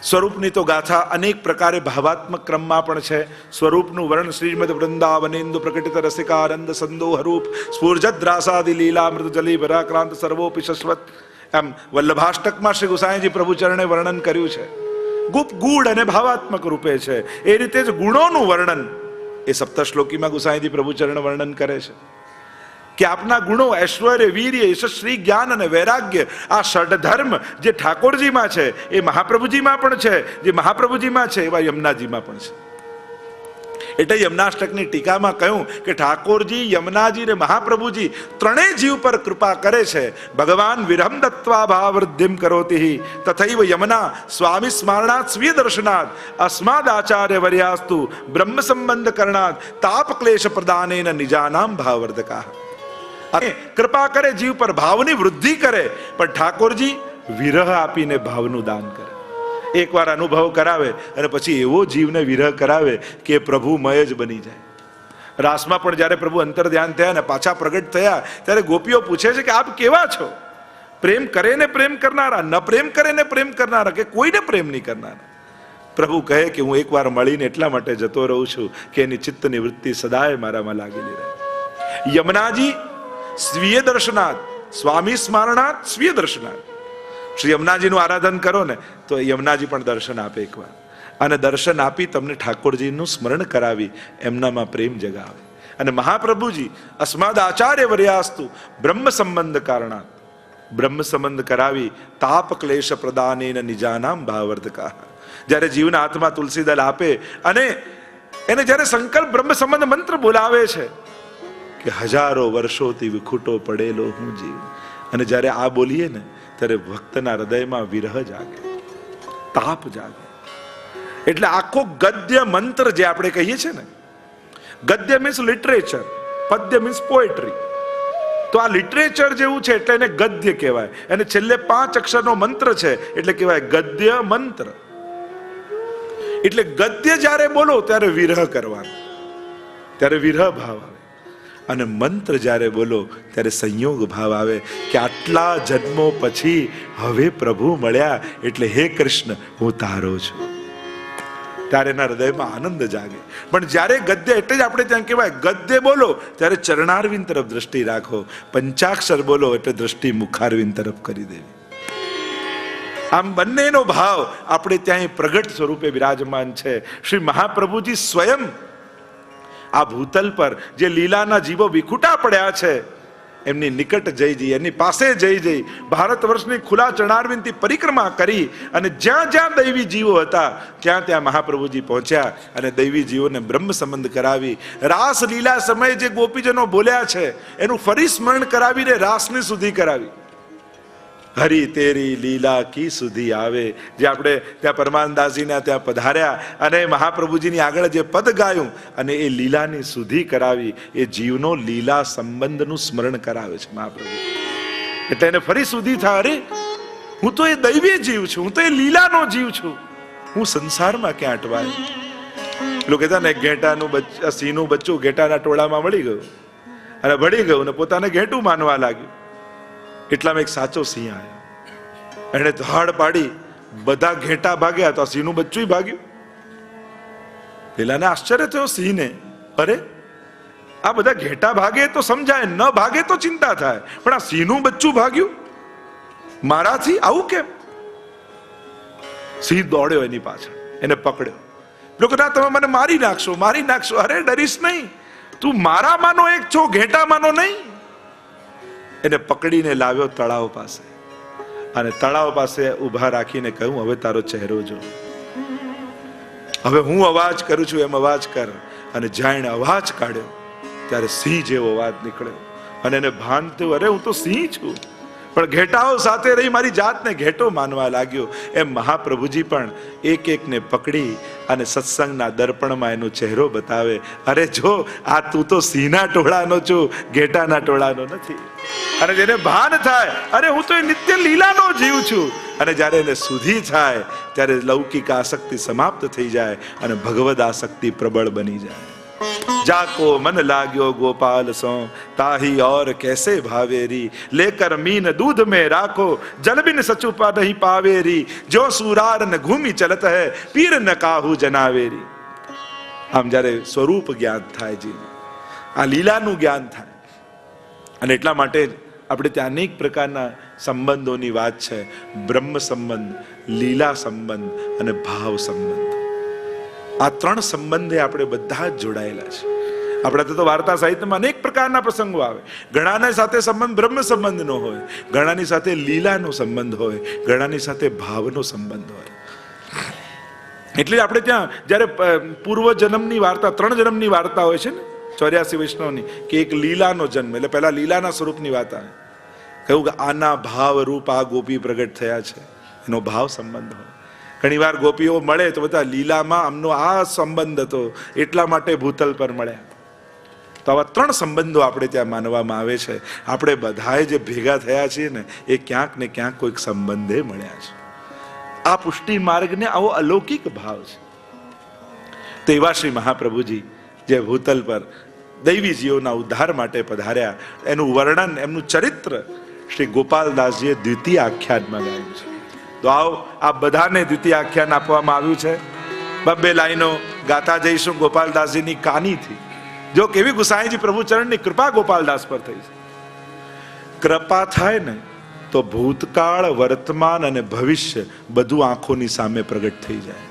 સ્વરૂપની તો ગાથા અનેક પ્રકારે ભાવાત્મક ક્રમમાં પણ છે. સ્વરૂપનું વર્ણન શ્રીમદ વૃંદાવનેન્દુ પ્રકટિત રસિકાનંદ સંદોહરૂપ સ્ફૂર્જદ્રાસાદિ લીલામૃત જલી ભરાક્રાંત સર્વોપી શશ્વત, એમ વલ્લભાષ્ટકમાં શ્રી ગુસાઈજી પ્રભુચરણે વર્ણન કર્યું છે. ગુપ ગૂઢ અને ભાવાત્મક રૂપે છે. એ રીતે જ ગુણોનું વર્ણન એ સપ્તશ્લોકીમાં ગુસાઈજી પ્રભુચરણ વર્ણન કરે છે કે આપના ગુણો ઐશ્વર્ય, વીર્ય, યશસ્વી, જ્ઞાન અને વૈરાગ્ય, આ ષડધર્મ જે ઠાકોરજીમાં છે એ મહાપ્રભુજીમાં પણ છે, જે મહાપ્રભુજીમાં છે એવા યમુનાજીમાં પણ છે. એટલે યમનાષ્ટકની ટીકામાં કહ્યું કે ઠાકોરજી, યમુનાજી અને મહાપ્રભુજી ત્રણેય જીવ પર કૃપા કરે છે. ભગવાન વિરહમ દત્વા ભાવવૃદ્ધિમ કરોતિ તથૈવ યમુના સ્વામી સ્મરણાત સ્વીય દર્શનાત અસ્માદ આચાર્ય વર્યાસ્તુ બ્રહ્મ સંબંધ કરણાત તાપ ક્લેશ પ્રદાનેન નિજાનામ ભાવવર્ધકા. કૃપા કરે જીવ પર, ભાવની વૃદ્ધિ કરે, પણ ઠાકોરજી વિરહ આપીને ભાવનું દાન કરે. એકવાર અનુભવ કરાવે અને પછી એવો જીવને વિરહ કરાવે કે પ્રભુમય જ બની જાય. રાસમાં પણ જ્યારે પ્રભુ અંતર ધ્યાન થયા ને પાછા પ્રગટ થયા ત્યારે ગોપીઓ પૂછે છે કે આપ કેવા છો? પ્રેમ કરે ને પ્રેમ કરનારા, ન પ્રેમ કરે ને પ્રેમ કરનારા, કે કોઈને પ્રેમ નહીં કરનારા? પ્રભુ કહે કે હું એકવાર મળીને એટલા માટે જતો રહું છું કે એની ચિત્તની વૃત્તિ સદાય મારામાં લાગેલી રહે. યમુનાજી સ્વીય દર્શનાથ, સ્વામી સ્મરણાત સ્વીય દર્શનાથ. શ્રી યમુનાજીનું આરાધન કરો ને તો યમુનાજી પણ દર્શન આપે એકવાર, અને દર્શન આપી તમને ઠાકોરજીનું સ્મરણ કરાવી એમનામાં પ્રેમ જગાવે. અને મહાપ્રભુજી અસ્માદ આચાર્ય વર્યાસ્તુ બ્રહ્મ સંબંધ કારણાત, બ્રહ્મ સંબંધ કરાવી તાપ ક્લેશ પ્રદાનેન નિજાનામ ભાવવર્ધકા. જ્યારે જીવના હાથમાં તુલસી દળ આપે અને એને જ્યારે સંકલ્પ બ્રહ્મ સંબંધ મંત્ર બોલાવે છે કે હજારો વર્ષોથી વિખૂટો પડેલો હું જીવ, અને જ્યારે આ બોલીએ ને ત્યારે ભક્તના હૃદયમાં વિરહ જાગે, તાપ જાગે. એટલે આખો ગદ્ય મંત્ર જે આપણે કહીએ છીએ ને, ગદ્ય મીન્સ લિટરેચર, પદ્ય મીન્સ પોએટ્રી. તો આ લિટરેચર જેવું છે એટલે એને ગદ્ય કહેવાય. અને છેલ્લે 5 અક્ષરનો મંત્ર છે એટલે કહેવાય ગદ્ય મંત્ર. એટલે ગદ્ય જ્યારે બોલો ત્યારે વિરહ કરવાનો, ત્યારે વિરહ ભાવ આવે, અને મંત્ર જ્યારે બોલો ત્યારે સંયોગ ભાવ આવે કે આટલા જન્મો પછી હવે પ્રભુ મળ્યા એટલે હે કૃષ્ણ હું તારો છું. ત્યારે એના હૃદયમાં આનંદ જાગે. પણ જ્યારે ગદ્ય, એટલે જ આપણે ત્યાં કહેવાય ગદ્ય બોલો ત્યારે ચરણારવિંદ તરફ દ્રષ્ટિ રાખો, પંચાક્ષર બોલો એટલે દ્રષ્ટિ મુખારવિંદ તરફ કરી દેવી. આમ બંનેનો ભાવ આપણે ત્યાં પ્રગટ સ્વરૂપે વિરાજમાન છે. શ્રી મહાપ્રભુજી સ્વયં આ ભૂતલ પર જે લીલાના જીવો વિખૂટા પડ્યા છે એમની નિકટ જઈ એની પાસે જઈ ભારત વર્ષની ખુલ્લા ચરણારવિંદથી પરિક્રમા કરી, અને જ્યાં જ્યાં દૈવી જીવો હતા ત્યાં ત્યાં મહાપ્રભુજી પહોંચ્યા અને દૈવી જીવોને બ્રહ્મ સંબંધ કરાવી. રાસ લીલા સમયે જે ગોપીજનો બોલ્યા છે એનું ફરી સ્મરણ કરાવીને રાસની સુધી કરાવી. હરી તેરી લીલા કી સુધી આવે, જે આપણે ત્યાં પરમાનંદાસજીના ત્યાં પધાર્યા અને મહાપ્રભુજીની આગળ જે પદ ગાયું અને એ લીલાની સુધી કરાવી, એ જીવનો લીલા સંબંધનું સ્મરણ કરાવે છે મહાપ્રભુ. એટલે એને ફરી સુધી થાય, અરે હું તો એ દૈવી જીવ છું, હું તો એ લીલાનો જીવ છું, હું સંસારમાં ક્યાં અટવાય. લોકો કહેતા ને ઘેટાનું સિંહનું બચ્ચું ઘેટાના ટોળામાં મળી ગયું અને ભળી ગયું ને પોતાને ઘેટું માનવા લાગ્યું. એટલામાં એક સાચો સિંહ આવ્યો, એને ધાડ પાડી બધા ઘેટા ભાગ્યા તો આ સિંહનું બચ્ચું ભાગ્યું. પેલાને આશ્ચર્ય થયો સિંહને, અરે આ બધા ઘેટા ભાગે તો સમજાય, ન ભાગે તો ચિંતા થાય, પણ આ સિંહનું બચ્ચું ભાગ્યું મારાથી, આવું કેમ? સિંહ દોડ્યો એની પાછળ, એને પકડ્યો. લોકો ના તમે મને મારી નાખશો, મારી નાખશો. અરે ડરીશ નહીં, તું મારામાંનો એક છો, ઘેટામાંનો નહીં. એને પકડીને લાવ્યો તળાવ પાસે, અને તળાવ પાસે ઉભા રાખીને કહ્યું, હવે તારો ચહેરો જો, હવે હું અવાજ કરું છું એમ અવાજ કર. અને જાણે અવાજ કાઢ્યો ત્યારે સિંહ જેવો અવાજ નીકળ્યો, અને એને ભાન થયું, અરે હું તો સિંહ છું, પણ ઘેટાઓ સાથે રહી મારી જાતને ઘેટો માનવા લાગ્યો. એમ મહાપ્રભુજી પણ એક એકને પકડી અને સત્સંગના દર્પણમાં એનો ચહેરો બતાવે, અરે જો આ તું તો સિંહના ટોળાનો છું, ઘેટાના ટોળાનો નથી. અને જેને ભાન થાય, અરે હું તો એ નિત્ય લીલાનો જીવ છું, અને જ્યારે એને સુધી થાય ત્યારે લૌકિક આસક્તિ સમાપ્ત થઈ જાય અને ભગવદ આસક્તિ પ્રબળ બની જાય. जाको मन लाग्यो गोपाल सो ताही और कैसे भावेरी लेकर मीन दूध में राखो जल बिन सचुपा नहीं पावेरी जो सूरार न घूमी चलत है पीर न काहू जनावेरी. આમ જ્યારે સ્વરૂપ જ્ઞાન થાય જી, આ લીલાનું જ્ઞાન થાય. અને એટલા માટે આપણે ત્યાં અનેક પ્રકારના સંબંધોની વાત છે. બ્રહ્મ સંબંધ, લીલા સંબંધ અને ભાવ સંબંધ. આ ત્રણ સંબંધે આપણે બધા જ જોડાયેલા છે. આપણે તો વાર્તા સાહિત્યમાં અનેક પ્રકારના પ્રસંગો આવે. ઘણાની સાથે સંબંધ બ્રહ્મ સંબંધનો હોય, ઘણાની સાથે લીલાનો સંબંધ હોય, ઘણાની સાથે ભાવનો સંબંધ હોય. એટલે આપણે ત્યાં જ્યારે પૂર્વ જન્મની વાર્તા, 3 જન્મની વાર્તા હોય છે ને 84 વૈષ્ણવની, કે એક લીલાનો જન્મ, એટલે પહેલા લીલાના સ્વરૂપની વાત આવે. કહ્યું કે આના ભાવ રૂપ આ ગોપી પ્રગટ થયા છે, એનો ભાવ સંબંધ હોય. ઘણી વાર ગોપીઓ મળે તો બધા લીલામાં અમનો આ સંબંધ હતો, એટલા માટે ભૂતલ પર મળ્યા. તો આવા 3 સંબંધો આપણે ત્યાં માનવામાં આવે છે. આપણે બધાએ જે ભેગા થયા છીએ ને, એ ક્યાંક ને ક્યાંક કોઈક સંબંધે મળ્યા છે. આ પુષ્ટિ માર્ગને આવો અલૌકિક ભાવ છે. તો એવા શ્રી મહાપ્રભુજી જે ભૂતલ પર દૈવી જીવોના ઉદ્ધાર માટે પધાર્યા, એનું વર્ણન, એમનું ચરિત્ર શ્રી ગોપાલદાસજીએ દ્વિતીય આખ્યાનમાં ગાયું છે. તો આવો આ બધાને દ્વિતીય આખ્યાન આપવામાં આવ્યું છે. 2 લાઈનો ગાતા જઈશું ગોપાલદાસજીની કાનીથી. જો કેવી ગુસાઈજી પ્રભુચરણની કૃપા ગોપાલદાસ પર થઈ છે. કૃપા થાય ને તો ભૂતકાળ, વર્તમાન અને ભવિષ્ય બધું આંખોની સામે પ્રગટ થઈ જાય.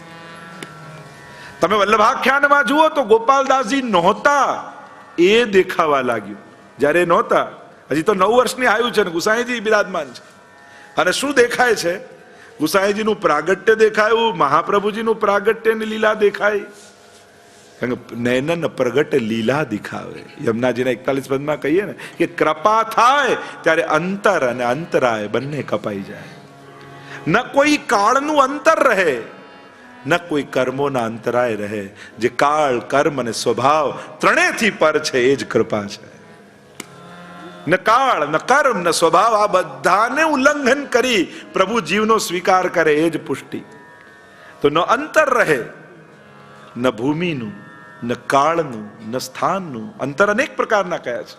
તમે વલ્લભાખ્યાનમાં જુઓ તો ગોપાલદાસજી નહોતા એ દેખાવા લાગ્યું. જ્યારે નહોતા, હજી તો 9 વર્ષની આયુ છે ને ગુસાઈજી બિરાજમાન છે. અને શું દેખાય છે? ગુસાઈજીનું પ્રાગટ્ય દેખાયું, મહાપ્રભુજીનું પ્રાગટ્ય ને લીલા દેખાય. નૈનન પ્રગટ લીલા દિખાવે. યમુનાજીના 41 પદમાં કહીએ ને કે કૃપા થાય ત્યારે અંતર અને અંતરાય બંને કપાઈ જાય. ન કોઈ કાળનું અંતર રહે, ન કોઈ કર્મોના અંતરાય રહે. જે કાળ, કર્મ અને સ્વભાવ ત્રણેયથી પર છે એ જ કૃપા છે. ન કાળ, ન કર્મ, ન સ્વભાવ, આ બધાને ઉલ્લંઘન કરી પ્રભુ જીવનો સ્વીકાર કરે એ જ પુષ્ટિ. તો ન અંતર રહે, ન ભૂમિનું, ન કાળનું, ન સ્થાનનું. અંતર અનેક પ્રકારના કયા છે,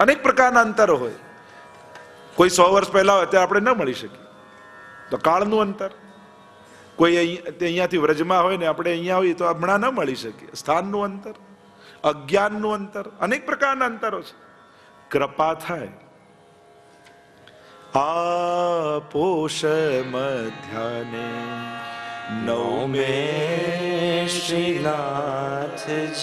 અનેક પ્રકારના અંતરો હોય. કોઈ 100 વર્ષ પહેલા હોય ત્યારે આપણે ન મળી શકીએ તો કાળનું અંતર. કોઈ અહીંયાથી વ્રજમાં હોય ને આપણે અહીંયા હોઈએ તો હમણાં ન મળી શકીએ, સ્થાનનું અંતર, અજ્ઞાનનું અંતર, અનેક પ્રકારના અંતરો છે. કૃપા થાય આ પોષ મધ્યાને નવમે શ્રીનાથજી